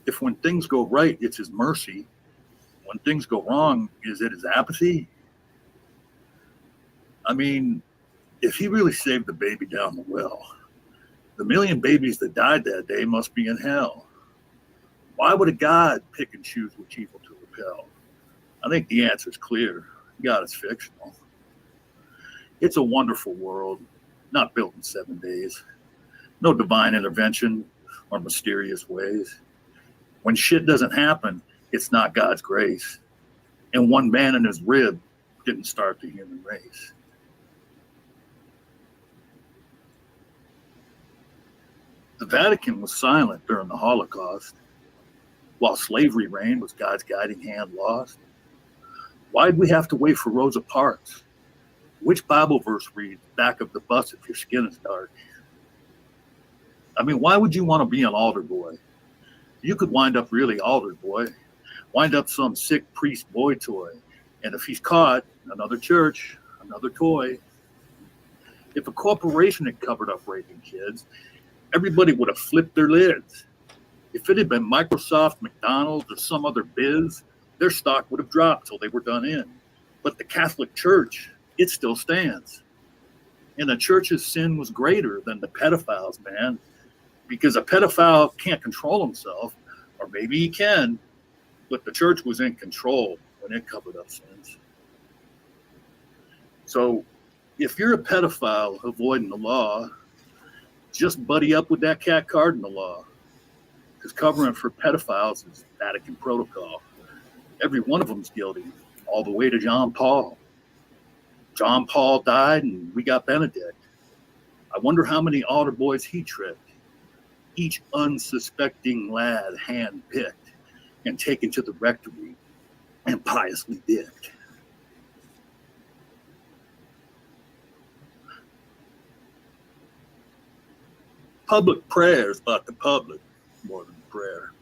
If when things go right, it's his mercy. When things go wrong, is it his apathy? I mean, if he really saved the baby down the well, the million babies that died that day must be in hell. Why would a God pick and choose which evil to repel? I think the answer is clear. God is fictional. It's a wonderful world, not built in 7 days. No divine intervention or mysterious ways. When shit doesn't happen, it's not God's grace. And one man in his rib didn't start the human race. The Vatican was silent during the Holocaust. While slavery reigned, was God's guiding hand lost? Why'd we have to wait for Rosa Parks? Which Bible verse reads, back of the bus if your skin is dark? I mean, why would you want to be an altar boy? You could wind up really altered, boy. Wind up some sick priest boy toy. And if he's caught, another church, another toy. If a corporation had covered up raping kids, everybody would have flipped their lids. If it had been Microsoft, McDonald's, or some other biz, their stock would have dropped till they were done in. But the Catholic Church, it still stands. And the church's sin was greater than the pedophile's, man. Because a pedophile can't control himself, or maybe he can, but the church was in control when it covered up sins. So if you're a pedophile avoiding the law, just buddy up with that cat cardinal law. Because covering for pedophiles is Vatican protocol. Every one of them's guilty, all the way to John Paul. John Paul died and we got Benedict. I wonder how many altar boys he tricked. Each unsuspecting lad hand-picked and taken to the rectory and piously dipped. Public prayers about the public more than prayer.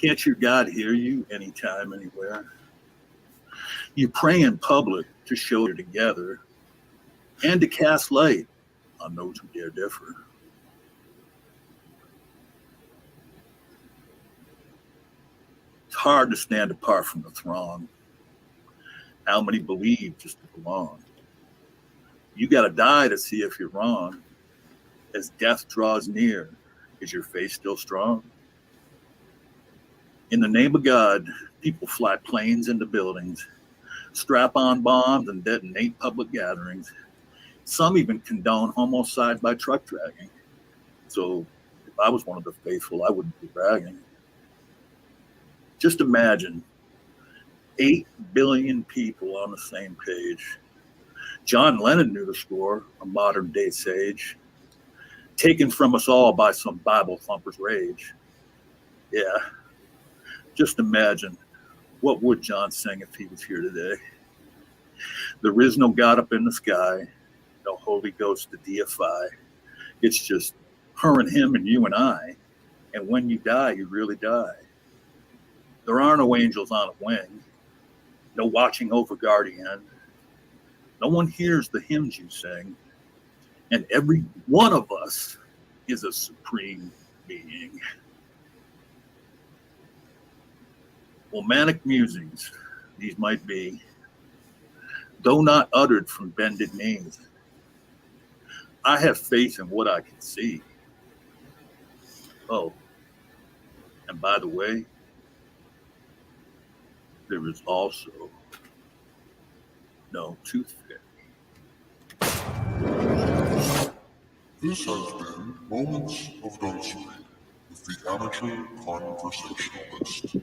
Can't your God hear you anytime, anywhere? You pray in public to show you're together and to cast light on those who dare differ. It's hard to stand apart from the throng. How many believe just to belong? You gotta die to see if you're wrong. As death draws near, is your faith still strong? In the name of God, people fly planes into buildings, strap on bombs and detonate public gatherings. Some even condone homicide by truck dragging. So if I was one of the faithful, I wouldn't be bragging. Just imagine 8 billion people on the same page. John Lennon knew the score, a modern day sage, taken from us all by some Bible thumper's rage. Yeah, just imagine, what would John sing if he was here today? There is no God up in the sky, no Holy Ghost to deify. It's just her and him and you and I. And when you die, you really die. There are no angels on a wing, no watching over guardian. No one hears the hymns you sing. And every one of us is a supreme being. Romantic musings, these might be, though not uttered from bended knees. I have faith in what I can see. Oh, and by the way, there is also no tooth fairy. This has been Moments of Duncery with the Amateur Conversationalist.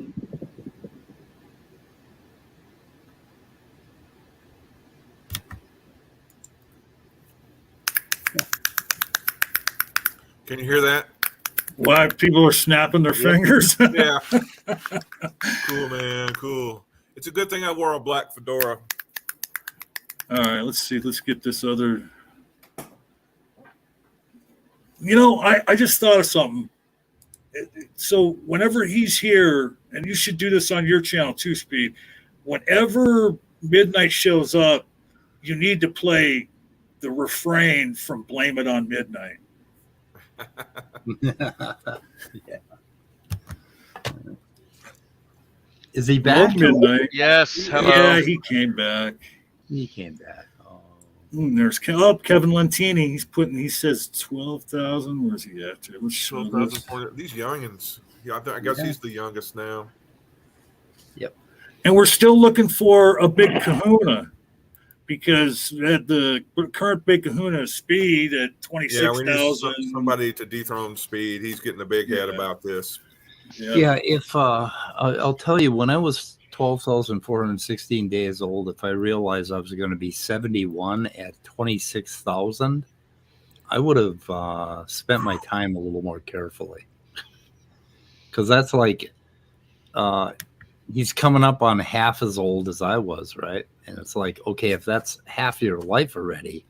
Can you hear that? Why people are snapping their fingers? Yeah. Cool, man. Cool. It's a good thing I wore a black fedora. All right, let's see. Let's get this other. You know, I just thought of something. So whenever he's here, and you should do this on your channel too, Speed, whenever Midnight shows up, you need to play the refrain from Blame It on Midnight. Yeah. Is he back? Midnight. Yes, hello. Yeah, he came back. He came back. Oh. There's Kevin Lentini. He says 12,000. Where's he at? Let's show this. These youngins. Yeah, I guess he's the youngest now. Yep. And we're still looking for a big kahuna because the current big kahuna is Speed at 26,000. Yeah, we need somebody to dethrone Speed. He's getting a big head about this. Yeah, if I'll tell you, when I was 12,416 days old, if I realized I was going to be 71 at 26,000, I would have spent my time a little more carefully. Because that's like, he's coming up on half as old as I was, right? And it's like, okay, if that's half your life already,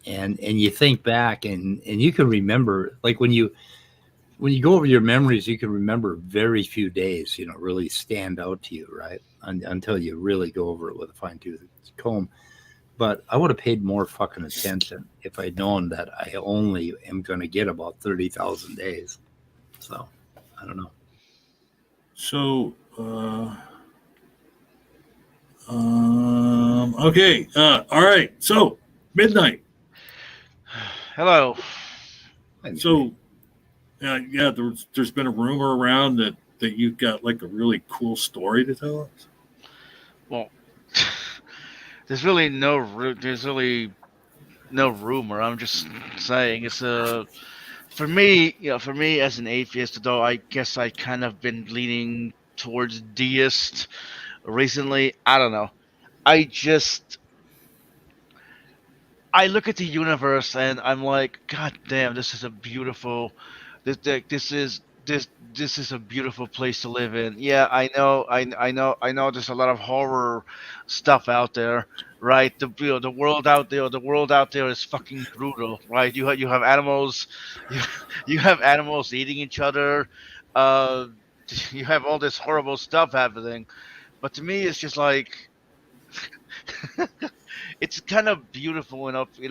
and you think back and you can remember, like when you go over your memories, you can remember very few days, really stand out to you, right? Until you really go over it with a fine-tooth comb. But I would have paid more fucking attention if I'd known that I only am going to get about 30,000 days. So, I don't know. So, okay. All right. So, Midnight. Hello. So, yeah, there's been a rumor around that you've got like a really cool story to tell us. Well, there's really no rumor. I'm just saying it's for me as an atheist, though I guess I kind of been leaning towards deist recently. I don't know. I just I look at the universe and I'm like, God damn, this is a beautiful, this is a beautiful place to live in. Yeah, I know. There's a lot of horror stuff out there, right? The world out there is fucking brutal, right? You have animals, you, you have animals eating each other, uh, you have all this horrible stuff happening. But to me, it's just like it's kind of beautiful enough, in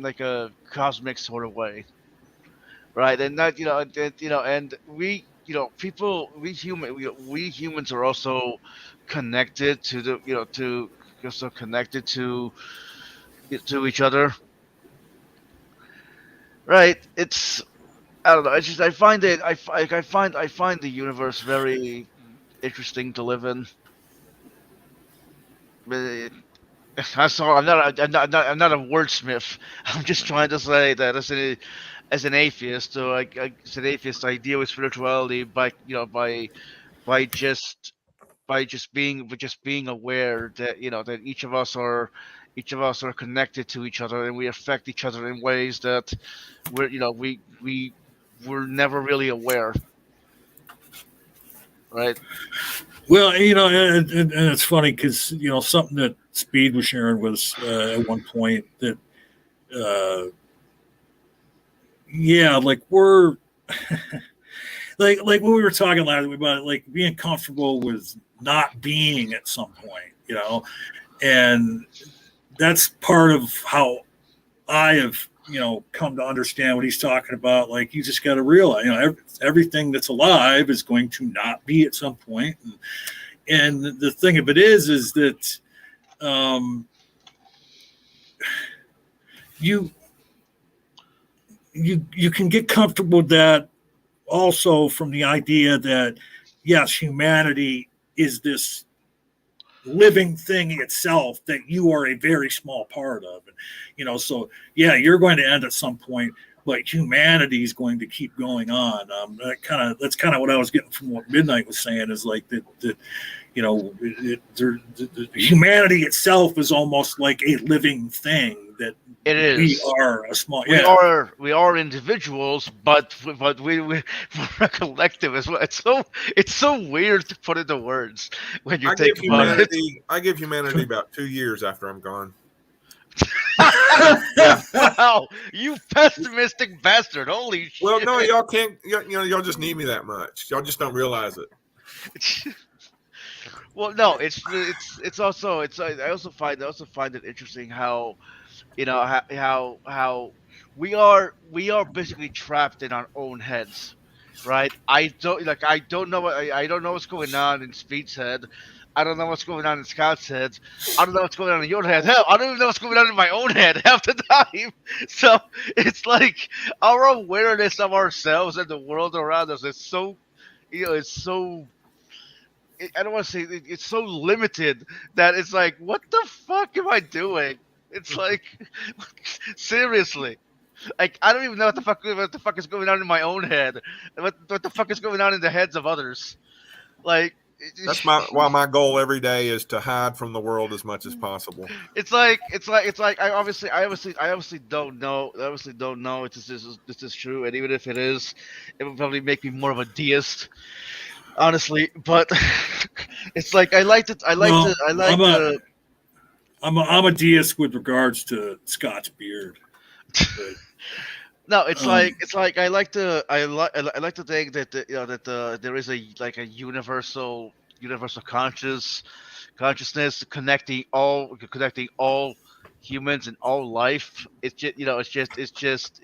like a cosmic sort of way, right? And that and we people we humans are also connected to the to also connected to each other, right? It's I don't know. It's just I find it I find the universe very interesting to live in. But I'm not a wordsmith. I'm just trying to say that as an atheist, so as an atheist, I deal with spirituality by by just just being aware that that each of us are connected to each other, and we affect each other in ways that we're never really aware, right? Well, and it's funny because something that Speed was sharing was at one point that yeah, like we're like when we were talking last week about like being comfortable with not being at some point, and that's part of how I have come to understand what he's talking about. Like you just got to realize everything that's alive is going to not be at some point, and the thing of it is that you can get comfortable with that also from the idea that yes, humanity is this living thing itself that you are a very small part of, and so yeah, you're going to end at some point, but humanity is going to keep going on. That's kind of what I was getting from what Midnight was saying, is like that humanity itself is almost like a living thing that It is. we are a small. We are individuals, but we're a collective as well. It's so weird to put into words when you think about it. I give humanity about 2 years after I'm gone. Wow, you pessimistic bastard! Holy shit! Well, no, y'all can't. Y'all just need me that much. Y'all just don't realize it. Well, no, it's also I also find it interesting how how we are basically trapped in our own heads, right? I don't know what's going on in Speed's head. I don't know what's going on in Scott's head. I don't know what's going on in your head. Hell, I don't even know what's going on in my own head half the time. So it's like our awareness of ourselves and the world around us is so, it's so. I don't want to say it's so limited that it's like, what the fuck am I doing? It's like, seriously, like I don't even know what the fuck is going on in my own head. What the fuck is going on in the heads of others? Like that's why my goal every day is to hide from the world as much as possible. It's like I obviously don't know. I obviously don't know if this is true, and even if it is, it would probably make me more of a deist. Honestly, but it's like I'm a deist with regards to Scott's beard. But, no, it's like I like to think that there is a universal consciousness connecting all humans and all life. It's just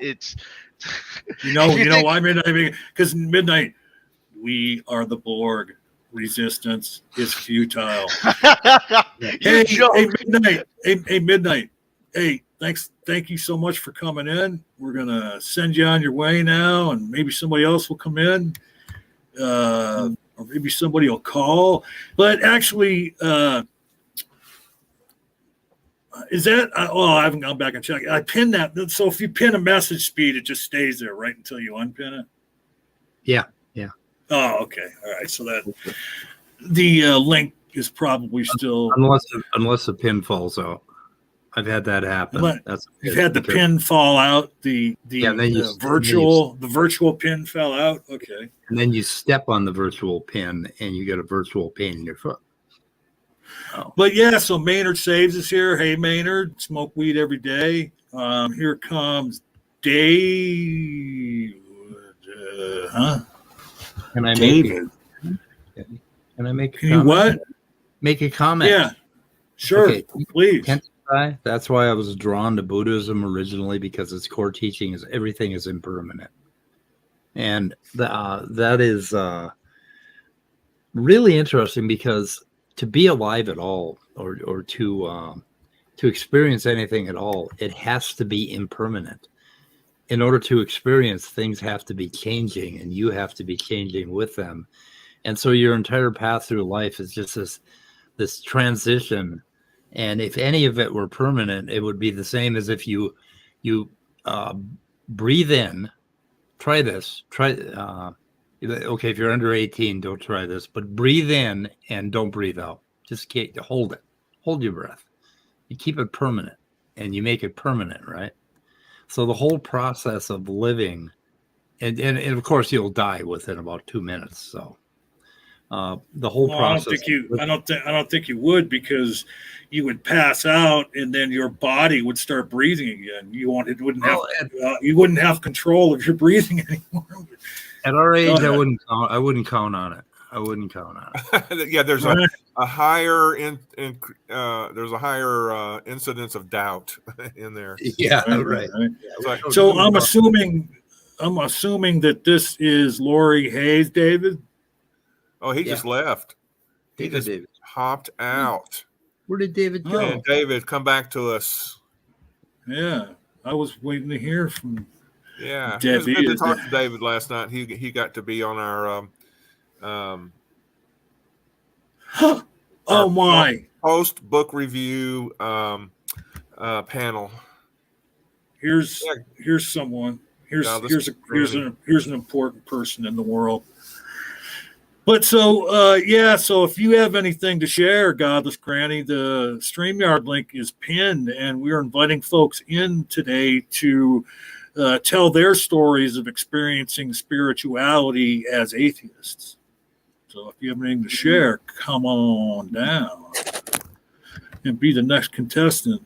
why Midnight? Because Midnight. We are the Borg. Resistance is futile. Hey, Midnight. Hey, Midnight. Hey, thank you so much for coming in. We're gonna send you on your way now, and maybe somebody else will come in, or maybe somebody will call. But actually, is that? I haven't gone back and checked. I pinned that. So if you pin a message, Speed, it just stays there right until you unpin it. Yeah. Oh, okay. All right. So that the link is probably still unless the pin falls out. I've had that happen. But That's you've had the pin fall out. The and then virtual pin fell out. Okay. And then you step on the virtual pin and you get a virtual pain in your foot. Oh. But yeah, so Maynard Saves is here. Hey, Maynard, smoke weed every day. Here comes Dave. Can I David. Can I make a Can comment? you what? Make a comment. Yeah, sure. Okay. Please. That's why I was drawn to Buddhism originally, because its core teaching is everything is impermanent. And that is really interesting, because to be alive at all, or to experience anything at all, it has to be impermanent. In order to experience, things have to be changing, and you have to be changing with them. And so your entire path through life is just this transition. And if any of it were permanent, it would be the same as if you breathe in. Try this. Okay, if you're under 18, don't try this. But breathe in and don't breathe out. Just hold it. Hold your breath. You keep it permanent, and you make it permanent, right? So the whole process of living, and of course you'll die within about 2 minutes. So the whole process. I don't think you would, because you would pass out, and then your body would start breathing again. You wouldn't have control of your breathing anymore. At our age, I wouldn't count on it. Yeah, there's a higher there's a higher incidence of doubt in there. Yeah, right. Like, So I'm assuming that this is Lori Hayes, David. Oh, he just left. He just hopped out. Where did David go? And David, come back to us. Yeah, I was waiting to hear from. Yeah, it was good to talk to David last night. He got to be on our oh my post book review panel. Here's someone. Here's an important person in the world. But so so if you have anything to share, Godless Granny, the StreamYard link is pinned, and we're inviting folks in today to tell their stories of experiencing spirituality as atheists. So if you have anything to share, come on down and be the next contestant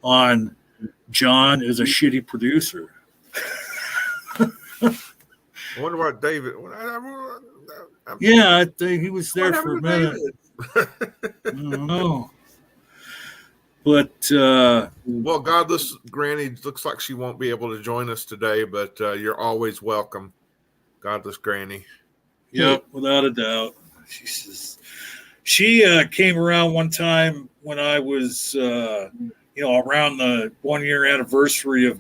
on John is a Shitty Producer. I wonder what David. Yeah, I think he was there for a minute. I don't know. But well, Godless Granny looks like she won't be able to join us today, but you're always welcome, Godless Granny. Yep, without a doubt. She came around one time when I was, around the 1 year anniversary of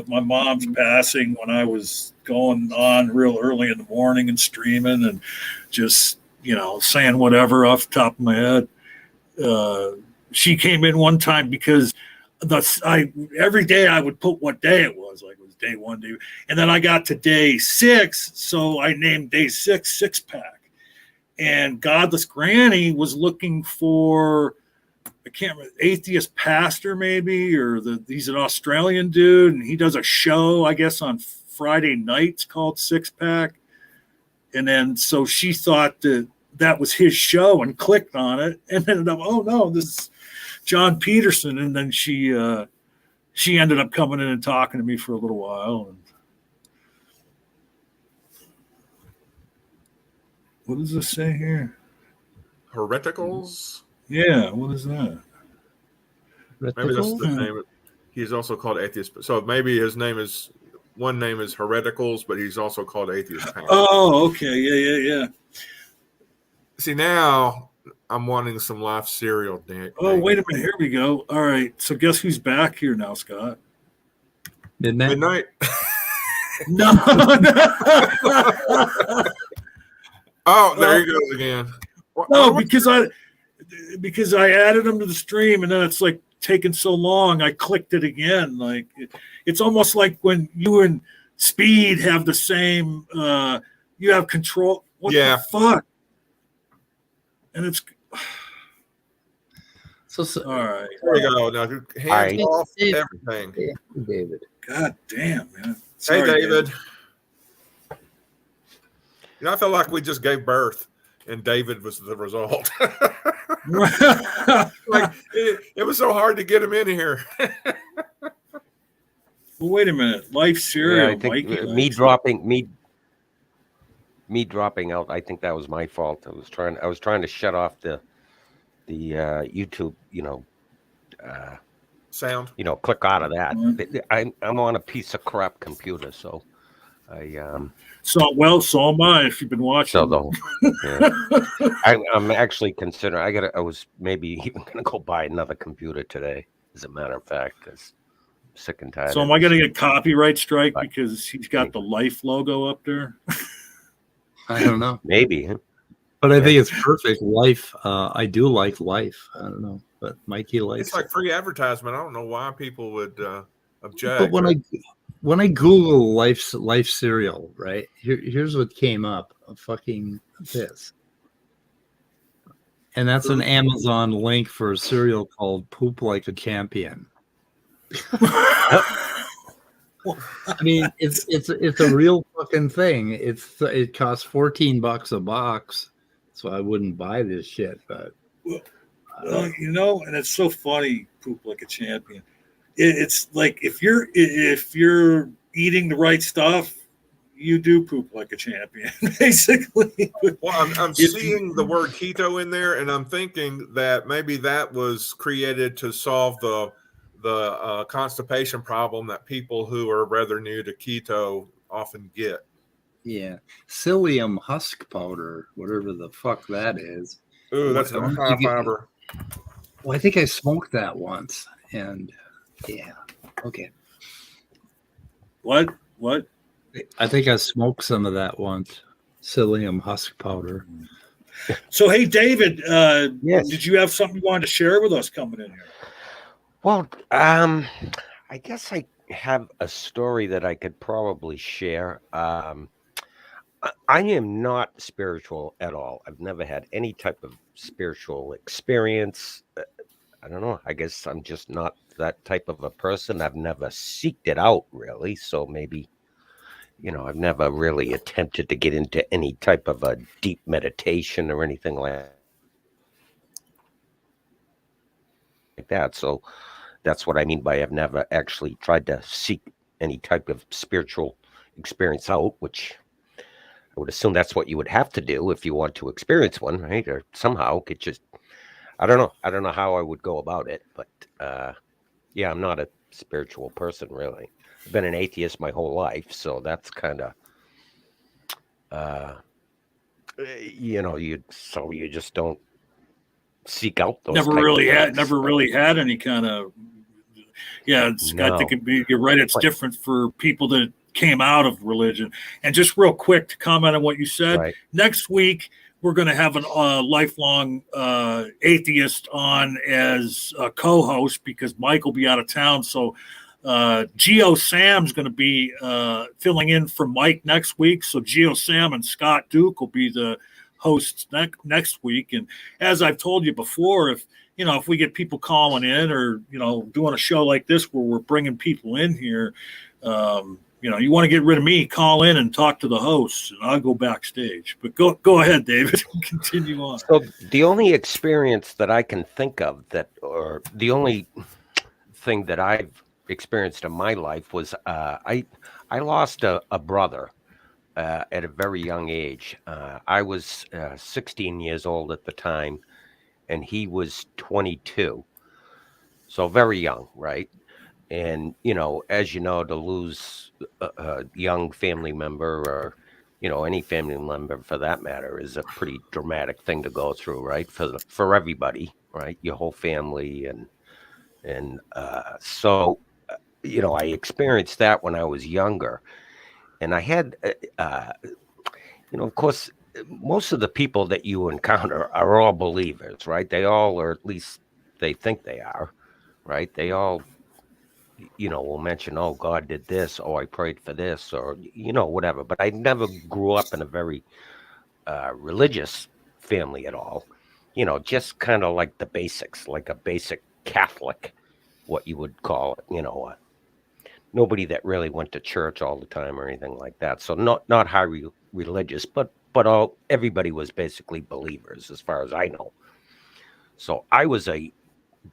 my mom's passing, when I was going on real early in the morning and streaming and just, saying whatever off the top of my head. She came in one time because every day I would put what day it was, like it was day 1, day, and then I got to day 6, so I named day 6 Six Pack. And Godless Granny was looking for, I can't remember, atheist pastor maybe, or he's an Australian dude, and he does a show, I guess, on Friday nights called Six Pack. And then so she thought that was his show and clicked on it, and ended up, oh no, this is John Peterson. And then she ended up coming in and talking to me for a little while. And what does this say here? Hereticals? Yeah, what is that? Maybe that's the name. He's also called Atheist. So maybe his name is, one name is Hereticals, but he's also called Atheist. Oh, okay. Yeah. See, now I'm wanting some live cereal, Nick. Oh, wait a minute. Here we go. All right. So guess who's back here now, Scott? Midnight. No. Oh, there he goes again. No, because I added him to the stream, and then it's like taking so long, I clicked it again. Like it's almost like when you and Speed have the same, you have control. What the fuck? And it's So All right. There we go. Now, hands right. off Hey, everything. hey, David. God damn, man. Hey, Sorry, David. You know, I feel like we just gave birth, and David was the result. Like it was so hard to get him in here. Well, wait a minute. Life cereal. Yeah, I think Mikey me likes dropping me dropping out. I think that was my fault. I was trying to shut off the YouTube. Sound. Click out of that. Mhm. I'm on a piece of crap computer, so I So am I. If you've been watching. so the I'm actually considering. I was maybe even gonna go buy another computer today, as a matter of fact, because I'm sick and tired. So of am I going to this. get copyright strike Right. because he's got the Life logo up there? I don't know, Maybe. but I think it's perfect. Life. I do like Life. I don't know, but Mikey likes. It's like free advertisement. I don't know why people would object. But when I Google life cereal, right? Here's what came up. Fucking this. And that's an Amazon link for a cereal called Poop Like a Champion. I mean, it's a real fucking thing. It costs $14 a box, so I wouldn't buy this shit. But And it's so funny. Poop like a champion. It's like if you're eating the right stuff, you do poop like a champion, basically. Well, I'm seeing the word keto in there, and I'm thinking that maybe that was created to solve the constipation problem that people who are rather new to keto often get. yeah, psyllium husk powder, whatever the fuck that is. Ooh, that's a high fiber. Well, I think I smoked that once, and yeah, okay. What? I think I smoked some of that once. Psyllium husk powder. So, hey, David, Yes. did you have something you wanted to share with us coming in here? Well, I guess I have a story that I could probably share. I am not spiritual at all. I've never had any type of spiritual experience. I don't know. I guess I'm just not that type of a person. I've never seeked it out, really. So maybe, I've never really attempted to get into any type of a deep meditation or anything like that. So that's what I mean by I've never actually tried to seek any type of spiritual experience out, which I would assume that's what you would have to do if you want to experience one, right? Or somehow could just, I don't know. I don't know how I would go about it, but yeah, I'm not a spiritual person, really. I've been an atheist my whole life, so that's kind of, you just don't seek out those. Never really had any kind of. Yeah, I think you're right. It's different for people that came out of religion. And just real quick to comment on what you said. Right. Next week we're going to have a lifelong atheist on as a co-host because Mike will be out of town. So Geo Sam's going to be filling in for Mike next week. So Geo Sam and Scott Duke will be the hosts next week. And as I've told you before, if we get people calling in or, doing a show like this where we're bringing people in here, you want to get rid of me, call in and talk to the hosts, and I'll go backstage. But go ahead, David. Continue on. So the only experience that I can think of or the only thing that I've experienced in my life was I lost a brother at a very young age. I was 16 years old at the time, and he was 22. So very young, right? And, as you know, to lose a young family member or, any family member for that matter is a pretty dramatic thing to go through, right? For everybody, right? Your whole family. And so, I experienced that when I was younger. And I had, of course, most of the people that you encounter are all believers, right? They all, or at least they think they are, right? They all, will mention, oh, God did this, oh, I prayed for this, or, whatever. But I never grew up in a very religious family at all. just kind of like the basics, like a basic Catholic, what you would call it, nobody that really went to church all the time or anything like that. So not highly religious, but everybody was basically believers as far as I know. So I was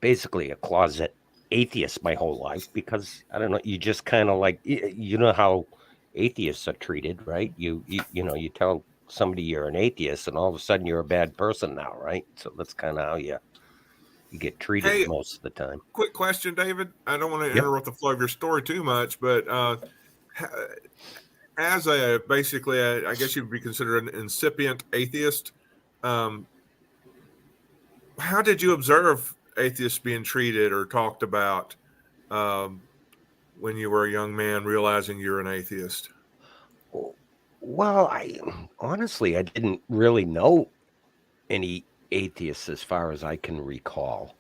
basically a closet atheist my whole life because I don't know, you just kind of like, how atheists are treated, right? You tell somebody you're an atheist and all of a sudden you're a bad person now, right? So that's kind of how you get treated Hey, most of the time. quick question, David. I don't want to Yep. interrupt the flow of your story too much, but as basically, I guess you'd be considered an incipient atheist. How did you observe atheists being treated or talked about when you were a young man, realizing you're an atheist? Well, I didn't really know any atheists as far as I can recall.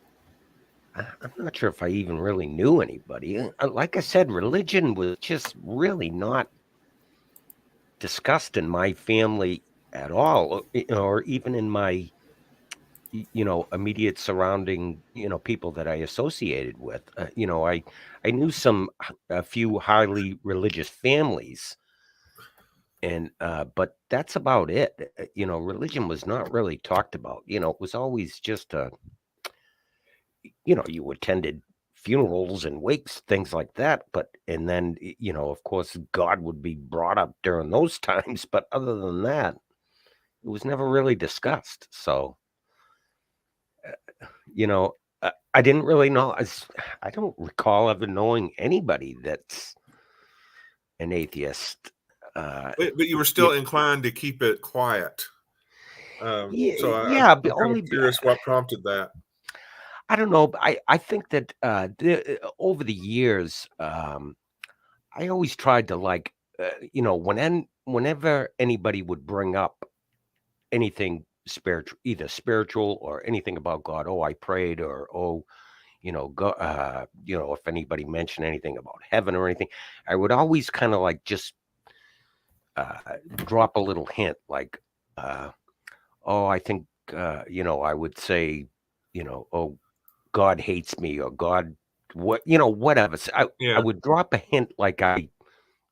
I'm not sure if I even really knew anybody. Like I said, religion was just really not discussed in my family at all, or even in my, immediate surrounding, people that I associated with. I knew a few highly religious families, and but that's about it. Religion was not really talked about. It was always just you attended funerals and wakes, things like that. And then, of course, God would be brought up during those times. But other than that, it was never really discussed. So, I didn't really know. I don't recall ever knowing anybody that's an atheist. But you were still inclined to keep it quiet. So but I'm curious what prompted that. I don't know. But I think that over the years, I always tried to whenever anybody would bring up anything spiritual, either spiritual or anything about God. Oh, I prayed, or go. If anybody mentioned anything about heaven or anything, I would always kind of like just drop a little hint, like, oh, I think, I would say, oh, God hates me, or God, whatever. So I would drop a hint like I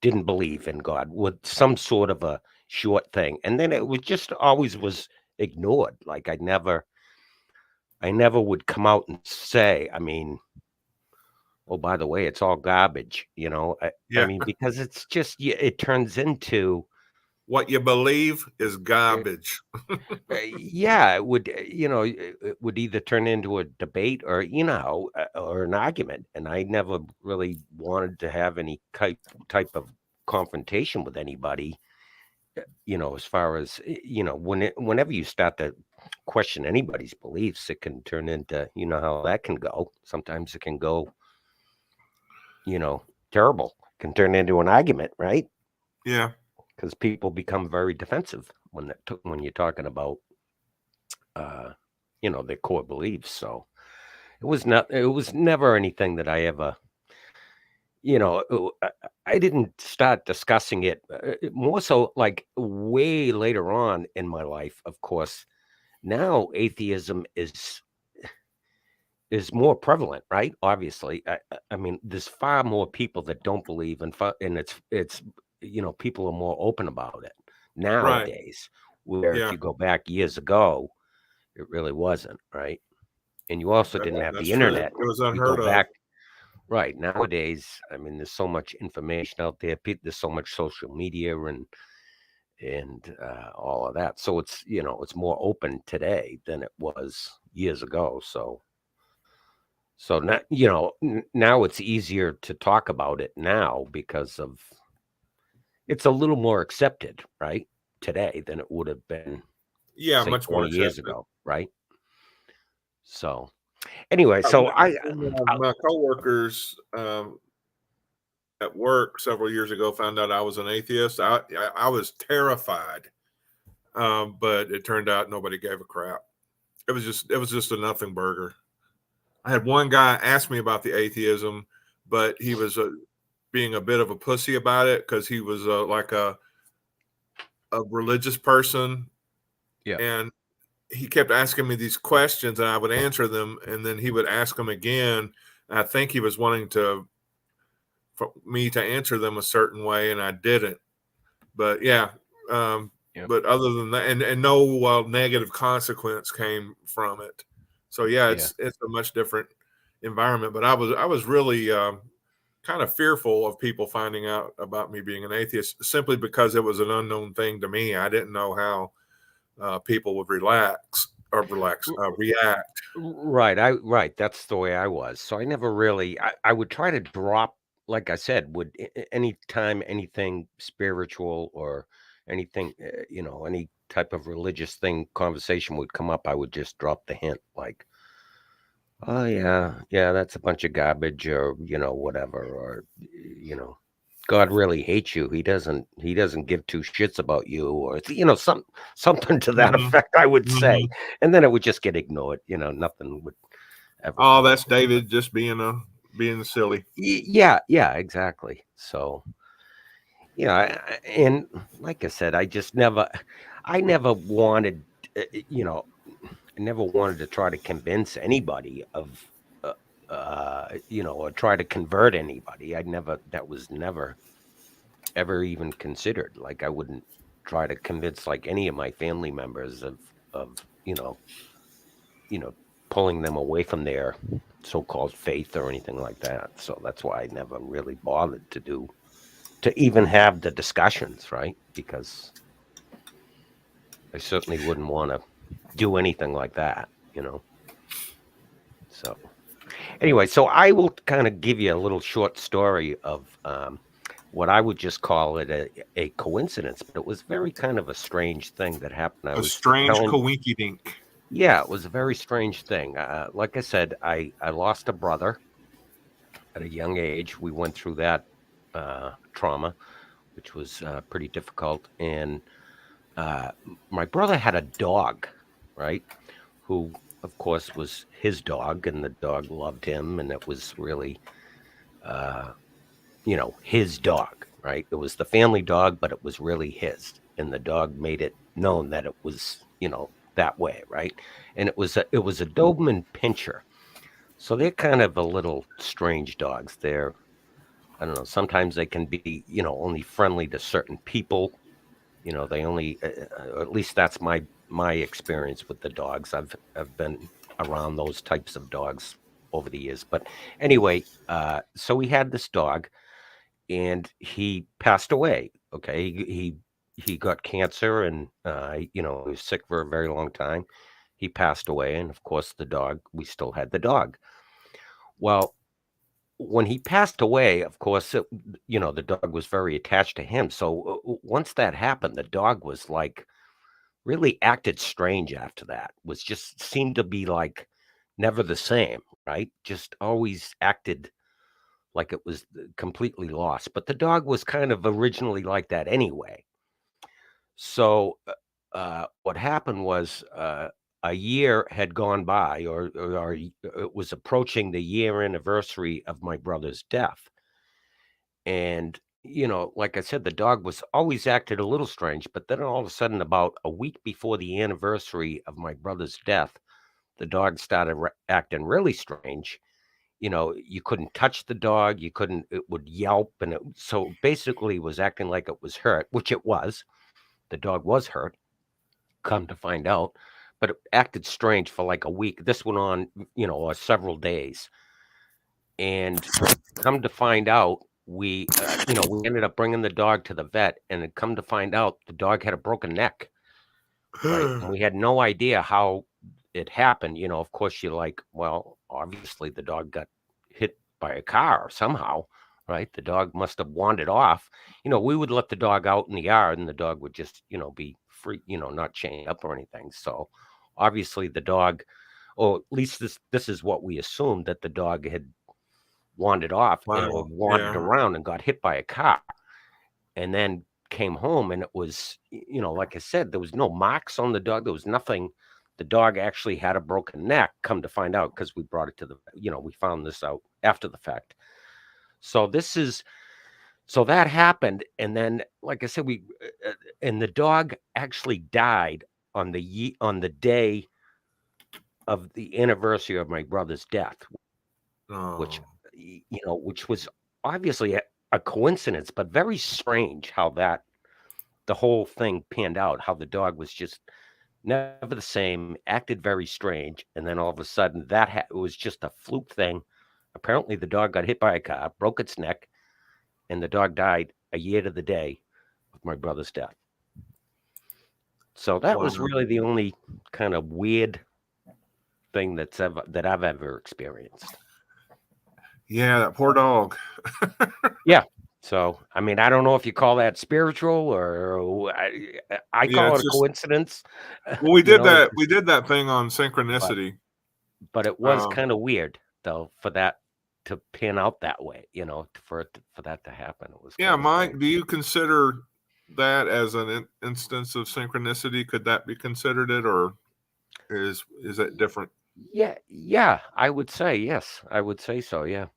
didn't believe in God with some sort of a short thing. And then it was just always was ignored. Like I never would come out and say, I mean, oh, by the way, it's all garbage, I mean, because it's just, it turns into, what you believe is garbage. it would, it would either turn into a debate or, or an argument. And I never really wanted to have any type of confrontation with anybody, as far as, whenever you start to question anybody's beliefs, it can turn into, how that can go. Sometimes it can go, terrible, it can turn into an argument, right? Yeah. Because people become very defensive when you're talking about, their core beliefs. So it was never anything that I ever, I didn't start discussing it more so like way later on in my life. Of course, now atheism is more prevalent, right? Obviously, I mean, there's far more people that don't believe, and it's people are more open about it nowadays. Right. Where if you go back years ago, it really wasn't, right? And you also didn't have the internet. It was unheard of. Right. Nowadays, I mean, there's so much information out there. There's so much social media and all of that. So it's, it's more open today than it was years ago. So now, now it's easier to talk about it now because of, it's a little more accepted, right, today than it would have been, say, much 20 more years ago, right? So anyway, my coworkers at work several years ago found out I was an atheist. I was terrified, but it turned out nobody gave a crap. It was just a nothing burger. I had one guy ask me about the atheism, but he was being a bit of a pussy about it because he was like a religious person, yeah, and he kept asking me these questions, and I would answer them, and then he would ask them again. And I think he was wanting for me to answer them a certain way, and I didn't. But yeah, but other than that, and no negative consequence came from it. So yeah, it's a much different environment. But I was really kind of fearful of people finding out about me being an atheist, simply because it was an unknown thing to me. I didn't know how people would react. Right. That's the way I was. So I never really, I would try to drop, like I said, anytime anything spiritual or anything, any type of religious thing, conversation would come up, I would just drop the hint like, oh yeah, that's a bunch of garbage, or, whatever, or, God really hates you. He doesn't give two shits about you, or, something to that effect, I would say. And then it would just get ignored. Nothing would ever. Oh, that's David just being silly. Yeah, exactly. So, and like I said, I never wanted, I never wanted to try to convince anybody of, or try to convert anybody. That was never ever even considered. Like, I wouldn't try to convince like any of my family members of pulling them away from their so-called faith or anything like that. So that's why I never really bothered to even have the discussions, right? Because I certainly wouldn't want to do anything like that, So anyway, so I will kind of give you a little short story of what I would just call it a coincidence, but it was very kind of a strange thing that happened. Strange coinky-dink. Yeah, it was a very strange thing. Like I said, I lost a brother at a young age. We went through that trauma, which was pretty difficult. And my brother had a dog, right, who, of course, was his dog, and the dog loved him, and it was really, his dog, right? It was the family dog, but it was really his, and the dog made it known that it was, that way, right? And it was a Doberman Pinscher, so they're kind of a little strange dogs. They're, I don't know, sometimes they can be, only friendly to certain people. They only, or at least that's my experience with the dogs. I've been around those types of dogs over the years. But anyway, so we had this dog, and he passed away. Okay, he got cancer, and he was sick for a very long time. He passed away, and of course we still had the dog. Well, when he passed away, of course, the dog was very attached to him. So once that happened, the dog was like, really acted strange after that. Was just seemed to be like never the same, right? Just always acted like it was completely lost. But the dog was kind of originally like that anyway. So what happened was a year had gone by, or it was approaching the year anniversary of my brother's death. And, like I said, the dog was always acted a little strange. But then all of a sudden, about a week before the anniversary of my brother's death, the dog started acting really strange. You couldn't touch the dog. It would yelp. And so basically it was acting like it was hurt, which it was. The dog was hurt, come to find out, but it acted strange for like a week. This went on, several days. And come to find out, we ended up bringing the dog to the vet, and it come to find out the dog had a broken neck. Right? And we had no idea how it happened. Of course, you're like, well, obviously the dog got hit by a car somehow, right? The dog must have wandered off. We would let the dog out in the yard, and the dog would just, be free, not chained up or anything. So obviously the dog, or at least this is what we assumed, that the dog had wandered off, wandered around and got hit by a car, and then came home, and it was, like I said, there was no marks on the dog. There was nothing. The dog actually had a broken neck, come to find out, because we brought it to we found this out after the fact. So that happened. And then, like I said, and the dog actually died on the day of the anniversary of my brother's death, which Oh. which was obviously a coincidence, but very strange how the whole thing panned out. How the dog was just never the same, acted very strange, and then all of a sudden it was just a fluke thing. Apparently, the dog got hit by a car, broke its neck, and the dog died a year to the day of my brother's death. So that was Wow. really the only kind of weird thing that I've ever experienced. Yeah, that poor dog. So, I mean, I don't know if you call that spiritual or I call it's it a just- coincidence. Well, we You did know, that. We did that thing on synchronicity. but it was Um, kind of weird though for that to pan out that way. For that to happen. It was Yeah, kinda Mike, strange. do you consider that as an instance of synchronicity? Could that be considered it, or is that different? Yeah, I would say yes. I would say so. Yeah.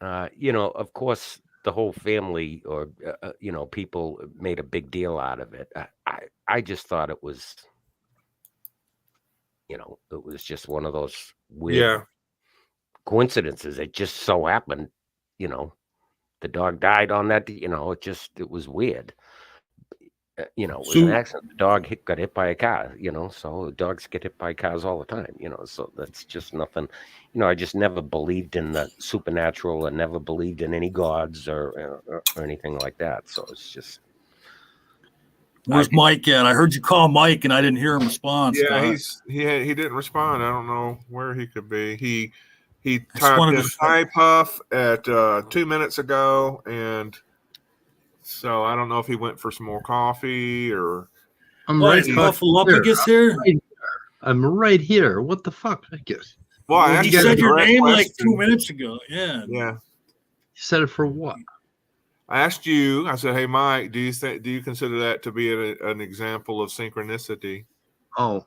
Of course, the whole family or people made a big deal out of it. I just thought it was, it was just one of those weird Yeah, coincidences. It just so happened, the dog died on that. It was weird. It was an So- accident. The dog got hit by a car. So dogs get hit by cars all the time. So that's just nothing. I just never believed in the supernatural and never believed in any gods or anything like that. So it's just. Where's Mike at? I heard you call Mike and I didn't hear him respond. yeah. Scott. He didn't respond. I don't know where he could be. He just typed wanted in to- Thai Puff at 2 minutes ago, and so I don't know if he went for some more coffee or. I'm What, right is here. Buffalopicus here? I'm right here. What the fuck? I guess Well, I Well, asked he you a said your direct name like question. 2 minutes ago. Yeah. Yeah. you said it for what? I asked you. I said, "Hey, Mike, do you consider that to be an example of synchronicity?" Oh,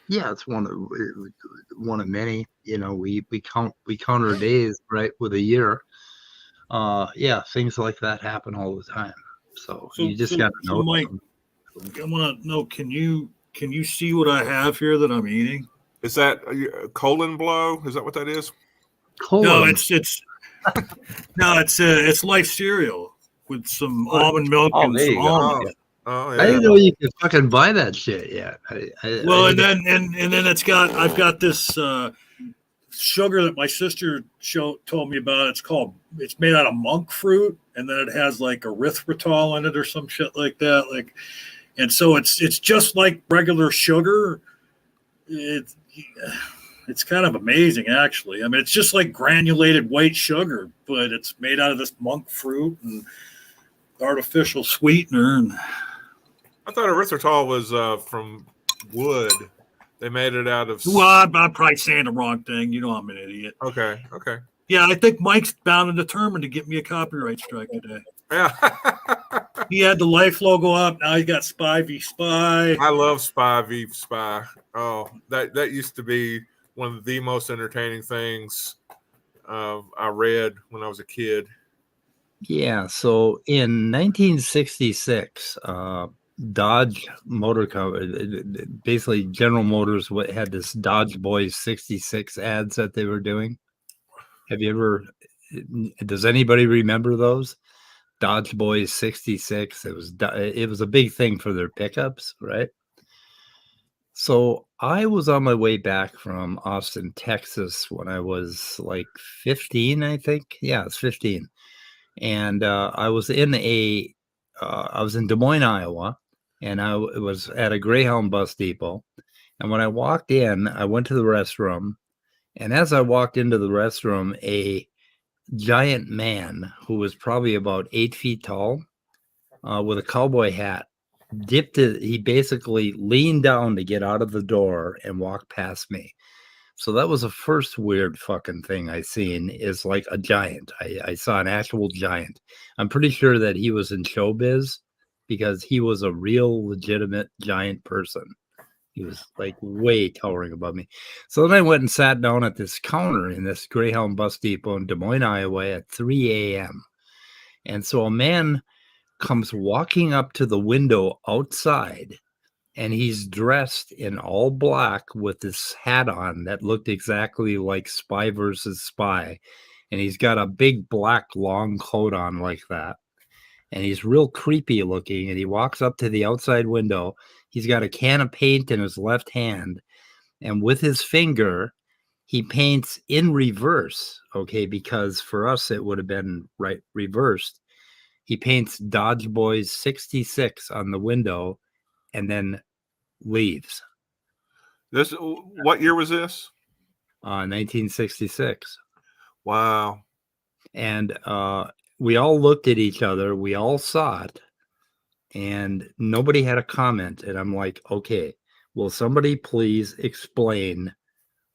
yeah, it's one of many. We count our days right with a year. Yeah, things like that happen all the time. So you just got to know. Mike, I want to know, can you see what I have here that I'm eating? Is that a colon blow? Is that what that is? No, it's light cereal with some almond milk Oh, and there some you go. almonds. Oh, I yeah. didn't know you could fucking buy that shit yet. Well, and then I've got this sugar that my sister told me about. It's made out of monk fruit, and then it has like erythritol in it or some shit like that. And so it's just like regular sugar. It's kind of amazing, actually. I mean, it's just like granulated white sugar, but it's made out of this monk fruit and artificial sweetener. And I thought erythritol was from wood. They made it out of. well, I'm probably saying the wrong thing. I'm an idiot. Okay. Yeah, I think Mike's bound and determined to get me a copyright strike today. Yeah. He had the Life logo up. Now he got Spy v Spy. I love Spy v Spy. Oh, that used to be one of the most entertaining things I read when I was a kid. Yeah, so in 1966, Dodge Motor Company, basically General Motors had this Dodge Boys 66 ads that they were doing. Does anybody remember those? Dodge Boys 66. It was a big thing for their pickups, right? So I was on my way back from Austin, Texas when I was like 15, I think. Yeah, it's 15. And I was in Des Moines, Iowa, and I was at a Greyhound bus depot. And when I walked in, I went to the restroom. And as I walked into the restroom, a giant man who was probably about 8 feet tall with a cowboy hat he basically leaned down to get out of the door and walk past me. So that was the first weird fucking thing I seen, is like a giant. I saw an actual giant. I'm pretty sure that he was in showbiz because he was a real legitimate giant person. He was like way towering above me. So then I went and sat down at this counter in this Greyhound bus depot in Des Moines, Iowa at 3 a.m. And so a man comes walking up to the window outside, and he's dressed in all black with this hat on that looked exactly like Spy versus Spy. And he's got a big black long coat on like that. And he's real creepy looking. And he walks up to the outside window. He's got a can of paint in his left hand. And with his finger, he paints in reverse. Okay, because for us, it would have been reversed. He paints Dodge Boys 66 on the window and then leaves. What year was this? 1966. Wow. And we all looked at each other. We all saw it. And nobody had a comment. And I'm like, okay, will somebody please explain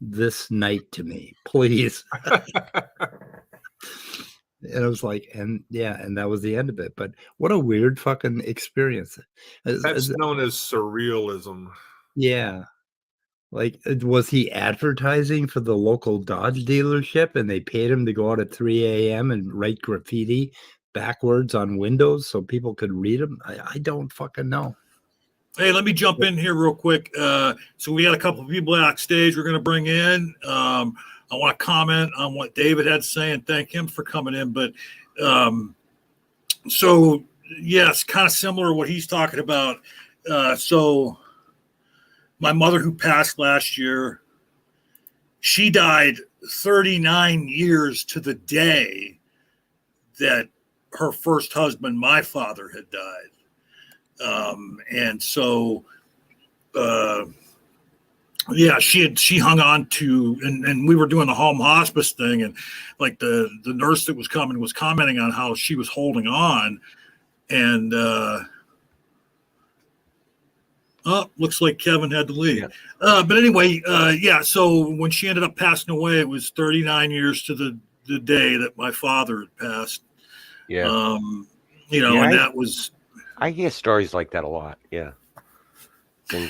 this night to me, please? And I was like, and that was the end of it. But what a weird fucking experience. That's known as surrealism. Yeah. Like, was he advertising for the local Dodge dealership and they paid him to go out at 3 a.m. and write graffiti backwards on windows so people could read them? I don't fucking know. Hey, let me jump in here real quick. So we got a couple of people backstage we're going to bring in. I want to comment on what David had to say and thank him for coming in. But so, yes, kind of similar to what he's talking about. So my mother, who passed last year, she died 39 years to the day that her first husband, my father, had died. And so, she hung on to, and we were doing the home hospice thing, and like the nurse that was coming was commenting on how she was holding on, and looks like Kevin had to leave. Yeah. But anyway, so when she ended up passing away, it was 39 years to the day that my father had passed. Yeah. That was. I hear stories like that a lot. Yeah.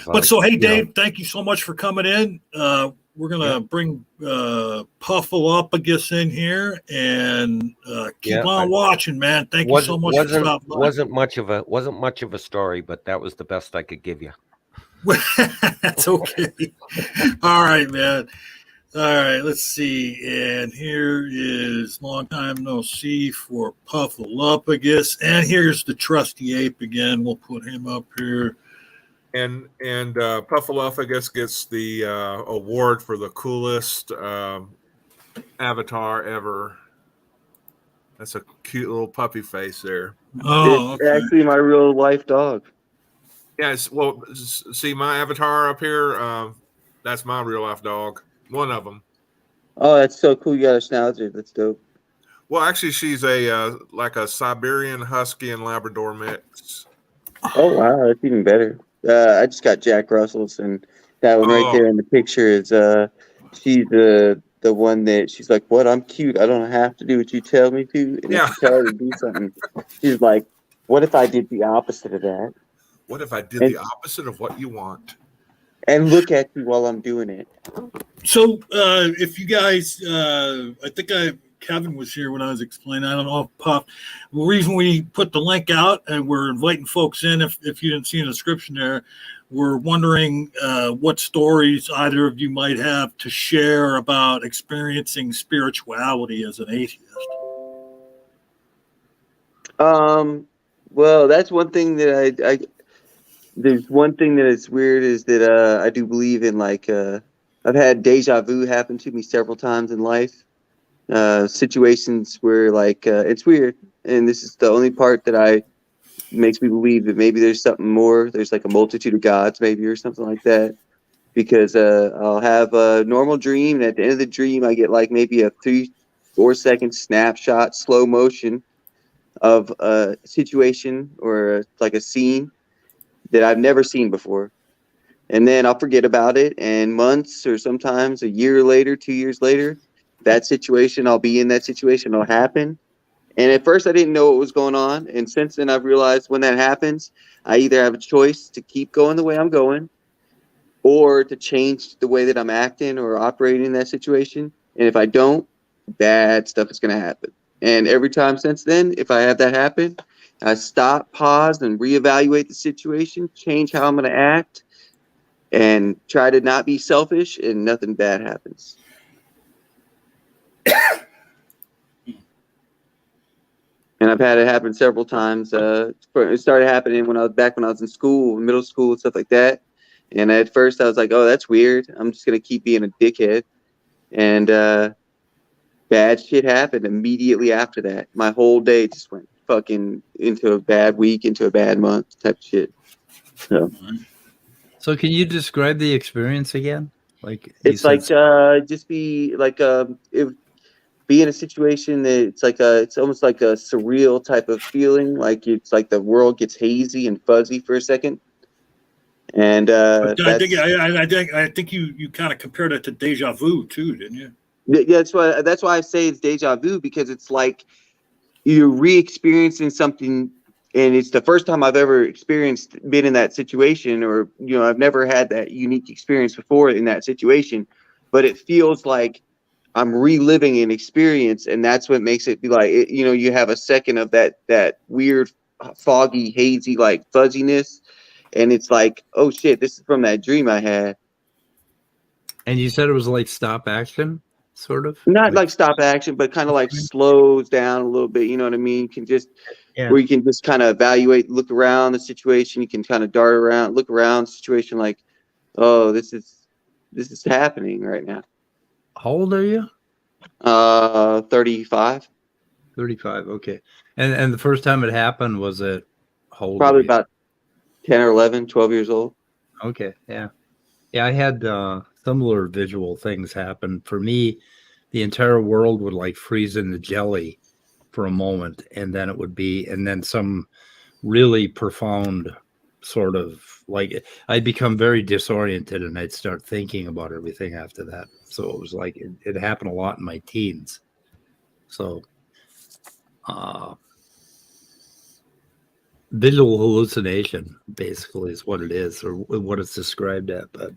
But so, hey, Dave, thank you so much for coming in. We're going to bring Puffalopagus in here and keep on watching, man. Thank you so much for stopping by. Wasn't much of a story, but that was the best I could give you. That's okay. All right, man. All right, let's see. And here is long time no see for Puffalopagus. And here's the trusty ape again. We'll put him up here. And Puffalopagus gets the award for the coolest avatar ever. That's a cute little puppy face there. Oh, it's actually my real life dog. Yes. Well, see my avatar up here. That's my real life dog. One of them. Oh, that's so cool! You got a schnauzer. That's dope. Well, actually, she's a like a Siberian Husky and Labrador mix. Oh wow, that's even better. I just got Jack Russell's, and that one right there in the picture is she's the one that she's like, "What? I'm cute. I don't have to do what you tell me to." And if you tell her to do something, she's like, "What if I did the opposite of that? What if I did the opposite of what you want?" And look at you while I'm doing it. So if you guys, I think Kevin was here when I was explaining. I don't know if Puff. The reason we put the link out and we're inviting folks in, if you didn't see in the description there, we're wondering what stories either of you might have to share about experiencing spirituality as an atheist. Well, that's one thing that I there's one thing that is weird is that I do believe in, like, I've had deja vu happen to me several times in life. Situations where, like, it's weird, and this is the only part that makes me believe that maybe there's something more. There's like a multitude of gods, maybe, or something like that. Because I'll have a normal dream, and at the end of the dream, I get like maybe a 3-4 second snapshot, slow motion of a situation or like a scene that I've never seen before. And then I'll forget about it, and months or sometimes a year later, 2 years later, I'll be in that situation, it'll happen. And at first I didn't know what was going on. And since then I've realized when that happens, I either have a choice to keep going the way I'm going or to change the way that I'm acting or operating in that situation. And if I don't, bad stuff is going to happen. And every time since then, if I have that happen, I stop, pause, and reevaluate the situation, change how I'm going to act, and try to not be selfish, and nothing bad happens. And I've had it happen several times. It started happening when I was in school, middle school, and stuff like that. And at first I was like, oh, that's weird. I'm just going to keep being a dickhead. And bad shit happened immediately after that. My whole day just went fucking into a bad week, into a bad month type shit. So can you describe the experience again? Like it's like just be like be in a situation that it's almost like a surreal type of feeling, like it's like the world gets hazy and fuzzy for a second. And I think you kind of compared it to deja vu too, didn't you? Yeah, that's why I say it's deja vu, because it's like you're re-experiencing something, and it's the first time I've ever been in that situation, or I've never had that unique experience before in that situation, but it feels like I'm reliving an experience, and that's what makes it be like you have a second of that weird, foggy, hazy, like fuzziness, and it's like, oh shit, this is from that dream I had. And you said it was like stop action, sort of? Not like stop action, but kind of like slows down a little bit. You know what I mean? You can just where you can just kind of evaluate, look around the situation. You can kind of dart around, look around the situation, like, oh, this is happening right now. How old are you? 35. 35. Okay. And the first time it happened, was it how old? Probably about 10 or 11, 12 years old. Okay. Yeah. Yeah. I had similar visual things happen. For me, the entire world would like freeze into jelly for a moment, and then some really profound sort of, like, I'd become very disoriented, and I'd start thinking about everything after that. So it was like it happened a lot in my teens. So visual hallucination basically is what it is, or what it's described at. But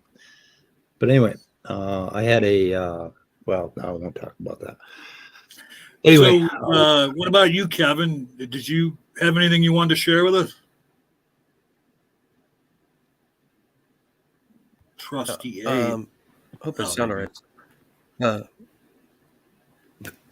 anyway, I had well, I won't talk about that. Anyway, so what about you, Kevin? Did you have anything you wanted to share with us? Trusty A. Hope I sound all right.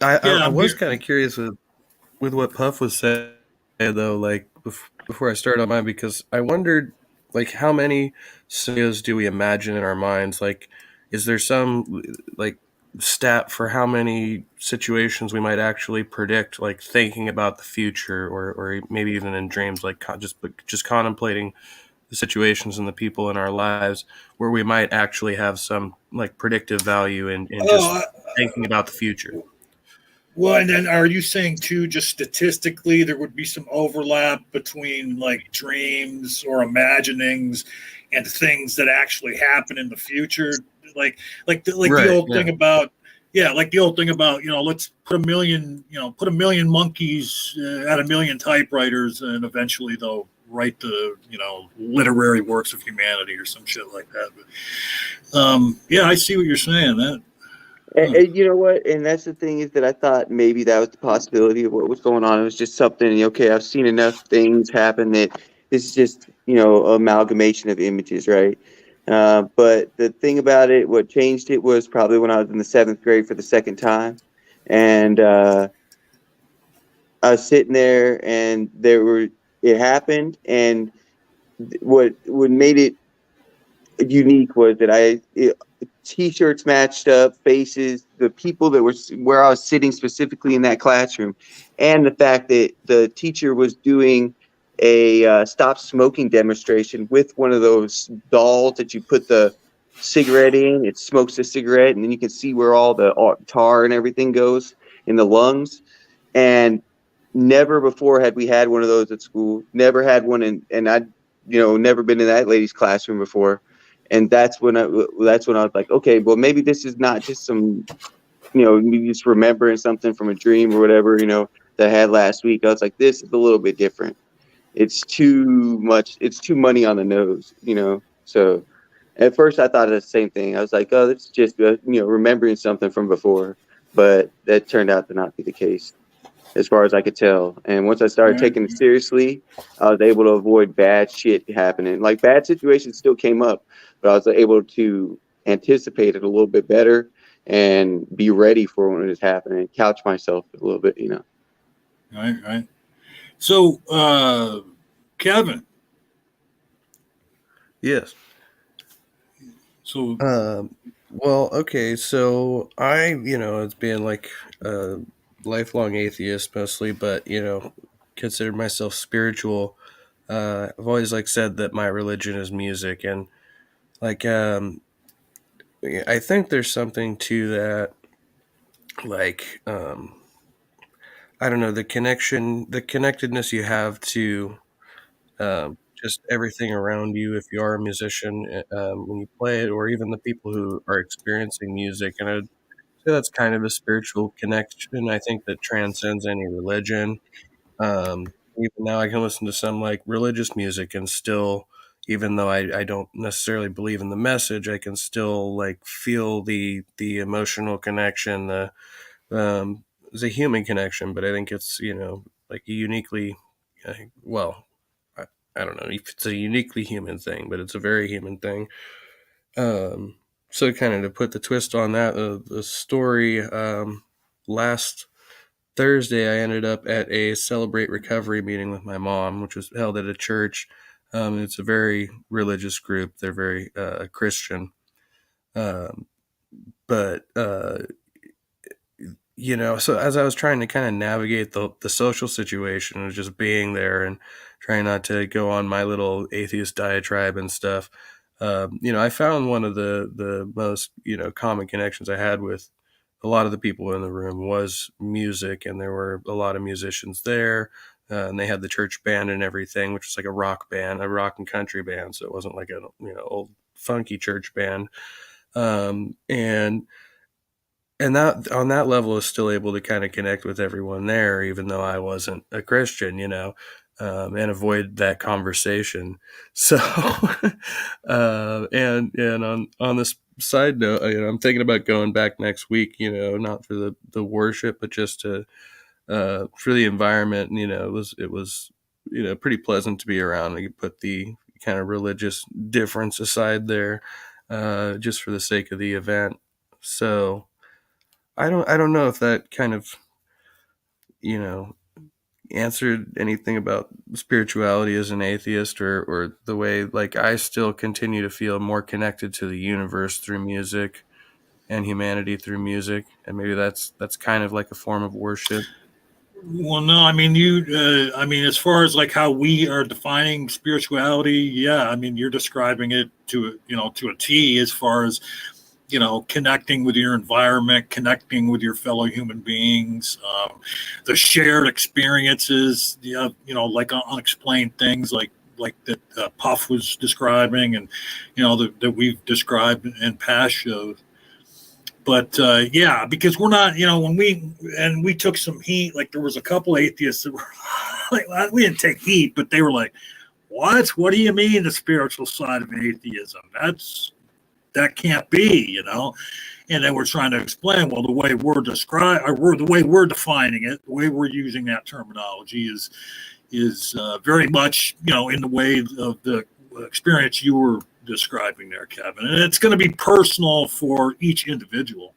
I was kind of curious with what Puff was saying, though, like before I started on mine, because I wondered, like, how many scenarios do we imagine in our minds? Like, is there some like stat for how many situations we might actually predict, like thinking about the future, or maybe even in dreams, like just contemplating the situations and the people in our lives, where we might actually have some like predictive value in just thinking about the future? Well, and then are you saying too, just statistically, there would be some overlap between like dreams or imaginings and things that actually happen in the future? Like right, the old thing about, like the old thing about, let's put a million monkeys at a million typewriters, and eventually they'll write the, literary works of humanity or some shit like that. But, I see what you're saying. That. And you know what? And that's the thing, is that I thought maybe that was the possibility of what was going on. It was just something, okay, I've seen enough things happen that this is just, amalgamation of images, right? But the thing about it, what changed it was probably when I was in the 7th grade for the second time. And I was sitting there, and it happened. And what made it unique was that T-shirts matched up, faces, the people that were where I was sitting specifically in that classroom, and the fact that the teacher was doing a stop smoking demonstration with one of those dolls that you put the cigarette in. It smokes the cigarette, and then you can see where all the tar and everything goes in the lungs. And never before had we had one of those at school. Never had one, and I'd never been in that lady's classroom before. And that's when I was like, okay, well, maybe this is not just some, me just remembering something from a dream or whatever, that I had last week. I was like, this is a little bit different. It's too much. It's too money on the nose, So at first I thought of the same thing. I was like, oh, it's just, remembering something from before. But that turned out to not be the case. as far as I could tell. And once I started Right. taking it seriously, I was able to avoid bad shit happening. Like bad situations still came up, but I was able to anticipate it a little bit better and be ready for when it was happening, couch myself a little bit, you know. Right. So, Kevin, Yes. so Well, okay, so it's been like a lifelong atheist mostly, but consider myself spiritual. I've always said that my religion is music, and like I think there's something to that, like I don't know, the connectedness you have to just everything around you if you are a musician when you play it, or even the people who are experiencing music. And I'd say that's kind of a spiritual connection, I think, that transcends any religion. Even now, I can listen to some religious music and still, even though I don't necessarily believe in the message, I can still feel the emotional connection, it's a human connection, but I think it's uniquely, well, I don't know if it's a uniquely human thing, but it's a very human thing. So kind of to put the twist on that, the story, last Thursday, I ended up at a Celebrate Recovery meeting with my mom, which was held at a church. It's a very religious group. They're very Christian. But so as I was trying to kind of navigate the social situation of just being there and trying not to go on my little atheist diatribe and stuff, I found one of the most, common connections I had with a lot of the people in the room was music, and there were a lot of musicians there, and they had the church band and everything, which was like a rock band, a rock and country band, so it wasn't like a old funky church band, and that on that level is still able to kind of connect with everyone there, even though I wasn't a Christian, and avoid that conversation. So, and on this side note, I'm thinking about going back next week, not for the worship, but just to, for the environment. And, it was, pretty pleasant to be around. You put the kind of religious difference aside there, just for the sake of the event. So, I don't know if that kind of, answered anything about spirituality as an atheist, or the way I still continue to feel more connected to the universe through music and humanity through music. And maybe that's kind of like a form of worship. well, no, I mean as far as how we are defining spirituality, yeah, I mean you're describing it to a T, as far as connecting with your environment, connecting with your fellow human beings, the shared experiences, like unexplained things like that Puff was describing, and that we've described in past shows. But yeah, because we're not, when we took some heat, there was a couple atheists that were we didn't take heat, but they were like, what do you mean the spiritual side of atheism? That can't be, and then we're trying to explain, well, the way the way we're defining it, the way we're using that terminology is very much, in the way of the experience you were describing there, Kevin. And it's going to be personal for each individual.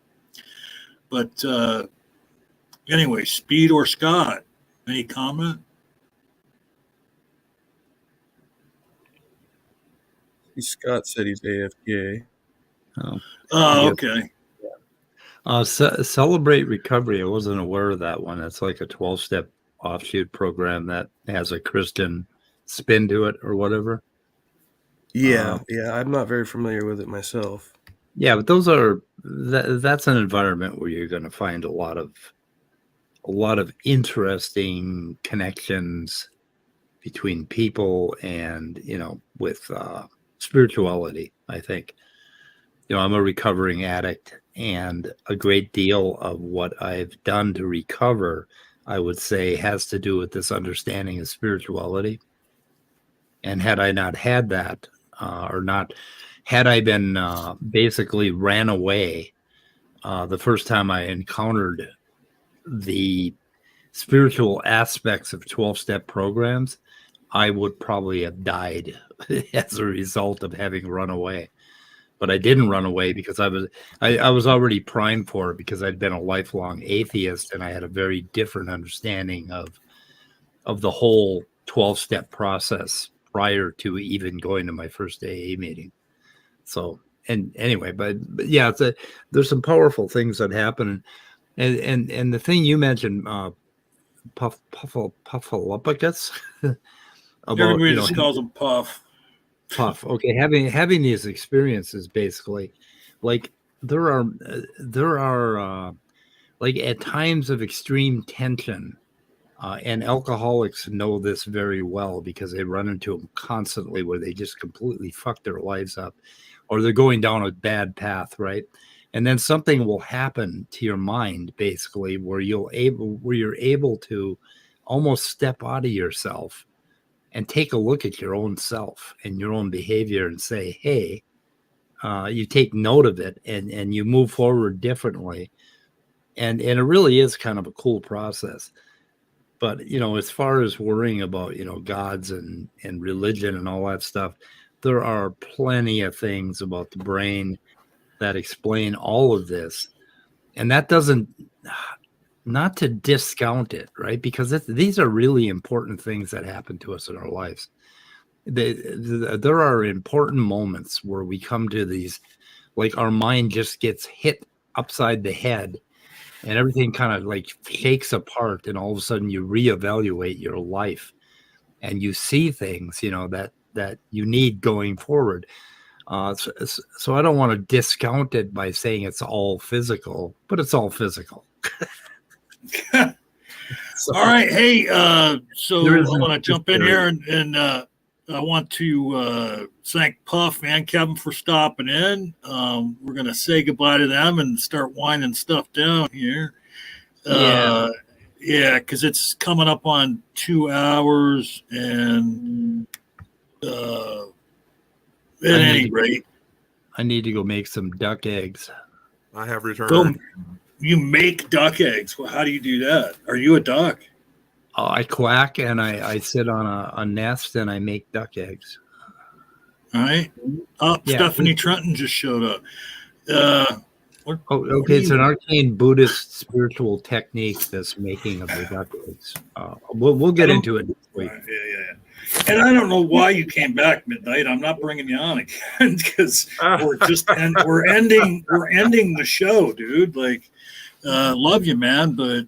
But anyway, Speed or Scott, any comment? Scott said he's AFK. Oh, okay. Celebrate Recovery. I wasn't aware of that one. It's like a 12-step offshoot program that has a Christian spin to it or whatever. Yeah, I'm not very familiar with it myself. Yeah, but that's an environment where you're going to find a lot of interesting connections between people and with spirituality, I think. I'm a recovering addict, and a great deal of what I've done to recover, I would say, has to do with this understanding of spirituality. And had I not had that, had I been basically ran away the first time I encountered the spiritual aspects of 12-step programs, I would probably have died as a result of having run away. But I didn't run away because I was already primed for it, because I'd been a lifelong atheist and I had a very different understanding of the whole 12-step process prior to even going to my first AA meeting. So, and anyway, but yeah, there's some powerful things that happen, and the thing you mentioned, Puffalopicus, about, Everybody just calls him Puff. Puff. Okay, having these experiences, basically, like there are like at times of extreme tension, and alcoholics know this very well because they run into them constantly, where they just completely fuck their lives up, or they're going down a bad path, right? And then something will happen to your mind, basically, where you're able to almost step out of yourself and take a look at your own self and your own behavior and say, hey, you take note of it, and you move forward differently. And it really is kind of a cool process. But, as far as worrying about, gods and religion and all that stuff, there are plenty of things about the brain that explain all of this. And that doesn't, not to discount it, right? Because these are really important things that happen to us in our lives. There are important moments where we come to these, like our mind just gets hit upside the head and everything kind of like shakes apart, and all of a sudden you reevaluate your life and you see things, that you need going forward. So I don't want to discount it by saying it's all physical, but it's all physical. All right. Hey, so I want to jump in here and I want to thank Puff and Kevin for stopping in. We're going to say goodbye to them and start winding stuff down here. Yeah, because it's coming up on 2 hours, and at any rate, I need to go make some duck eggs. I have returned. You make duck eggs. Well, how do you do that? Are you a duck? I quack and I sit on a nest and I make duck eggs. All right. Oh, yeah. Stephanie Trenton just showed up. Okay. It's an arcane Buddhist spiritual technique, this making of the duck eggs. We'll get into it next week. Yeah. And I don't know why you came back midnight. I'm not bringing you on again because we're ending the show, dude. Like, love you, man, but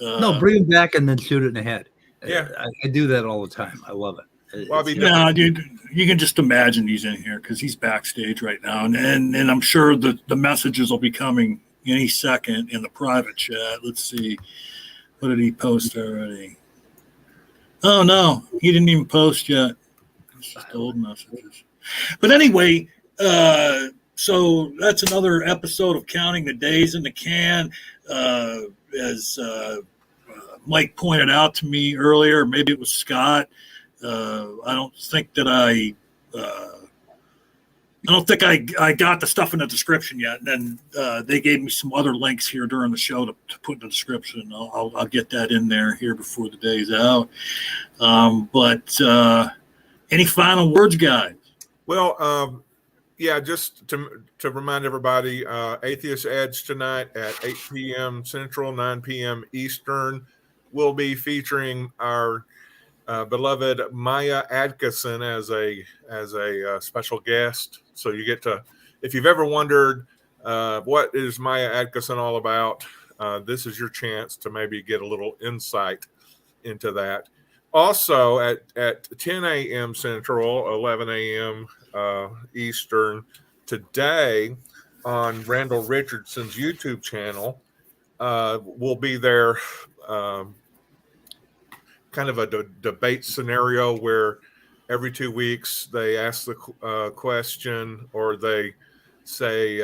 no, bring him back and then shoot it in the head. Yeah, I do that all the time. I love it. Well, dude, you can just imagine he's in here because he's backstage right now, and I'm sure that the messages will be coming any second in the private chat. Let's see, what did he post already? Oh no, he didn't even post yet. It's just old messages. But anyway, so that's another episode of Counting the Days in the Can. As Mike pointed out to me earlier, maybe it was Scott. I don't think I got the stuff in the description yet. And then they gave me some other links here during the show to put in the description. I'll get that in there here before the day's out. But any final words, guys? Well, yeah, just to remind everybody, Atheist Edge tonight at 8 p.m. Central, 9 p.m. Eastern. We'll be featuring our beloved Maya Adkison as a special guest. So you get to, if you've ever wondered what is Maya Adkison all about, this is your chance to maybe get a little insight into that. Also at 10 a.m. Central, 11 a.m. Eastern, today on Randolf Richardson's YouTube channel, we'll be there, kind of a debate scenario where every 2 weeks they ask the question, or they say,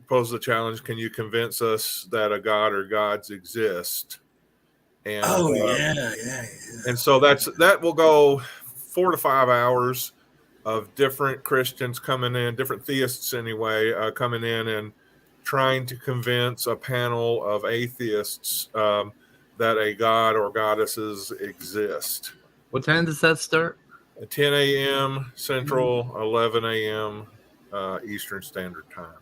pose the challenge, can you convince us that a god or gods exist? And, yeah. And so that will go 4 to 5 hours of different Christians coming in, different theists anyway, coming in and trying to convince a panel of atheists that a god or goddesses exist. What time does that start? At 10 a.m. Central, 11 a.m. Eastern Standard Time.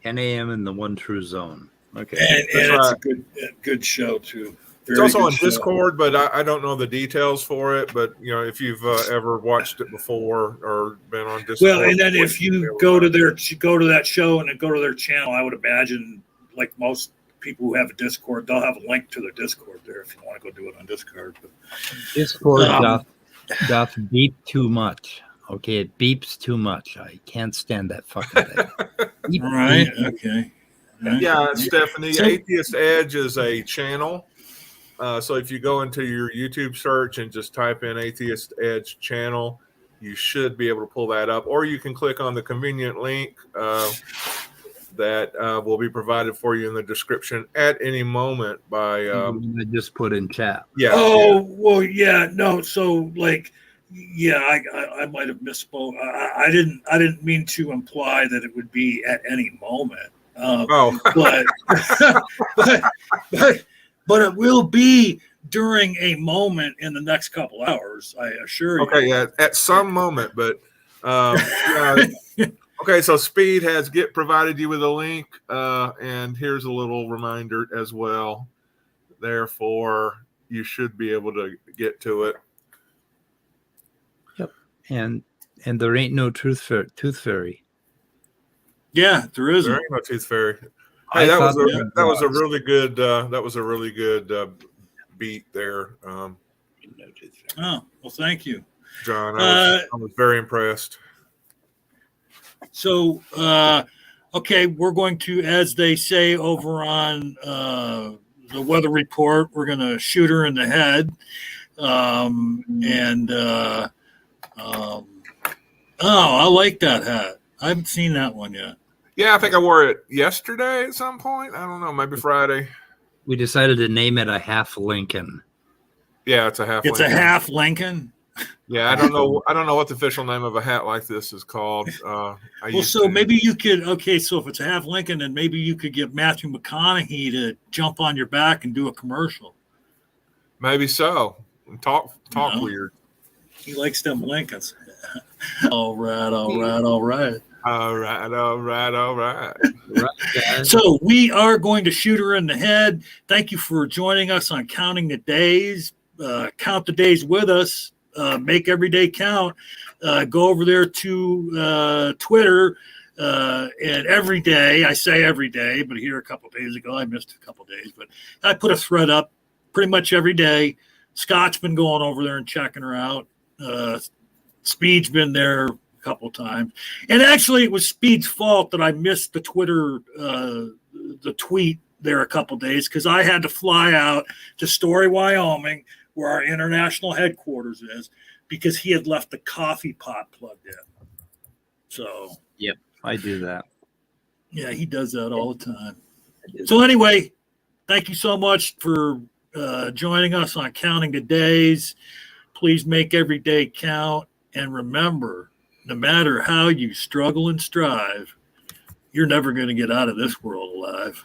10 a.m. in the One True Zone. Okay. And That's it's right. a good show too. It's also on Discord, but I don't know the details for it. But if you've ever watched it before or been on Discord, Well, and then if you go to that show and then go to their channel, I would imagine, like most people who have a Discord, they'll have a link to their Discord there if you want to go do it on Discord. But, Discord doth beep too much. Okay, it beeps too much. I can't stand that fucking thing. Beep, right? beep. Okay. Yeah, Stephanie, Atheist Edge is a channel. So if you go into your YouTube search and just type in Atheist Edge channel, you should be able to pull that up. Or you can click on the convenient link that will be provided for you in the description at any moment by... I just put in chat. Yeah. Oh, well, yeah. No, so like... Yeah, I might have misspoke. I didn't mean to imply that it would be at any moment. But it will be during a moment in the next couple hours. I assure you. Okay, yeah, at some moment, but okay. So Speed has provided you with a link, and here's a little reminder as well. Therefore, you should be able to get to it. And there ain't no tooth fairy. Yeah, there isn't. There ain't no tooth fairy. Hey, that was a really good beat there. Oh, well, thank you, John. I was very impressed. So, okay, we're going to, as they say over on the weather report, we're going to shoot her in the head, I like that hat. I haven't seen that one yet. Yeah, I think I wore it yesterday at some point. I don't know, maybe Friday. We decided to name it a half Lincoln. Yeah, it's a half. It's Lincoln. a half Lincoln. Yeah, I don't know what the official name of a hat like this is called. Maybe you could. Okay, so if it's a half Lincoln, then maybe you could get Matthew McConaughey to jump on your back and do a commercial. Maybe so. Talk weird. He likes them Lincolns. All right. So we are going to shoot her in the head. Thank you for joining us on Counting the Days. Count the days with us. Make every day count. Go over there to Twitter. And every day, I say every day, but here a couple days ago, I missed a couple days. But I put a thread up pretty much every day. Scott's been going over there and checking her out. Speed's been there a couple times, and actually it was Speed's fault that I missed the Twitter the tweet there a couple days because I had to fly out to Story, Wyoming, where our international headquarters is, because he had left the coffee pot plugged in. So yep, I do that. Yeah, he does that all the time. So anyway, thank you so much for joining us on Counting the Days. Please make every day count. And remember, no matter how you struggle and strive, you're never going to get out of this world alive.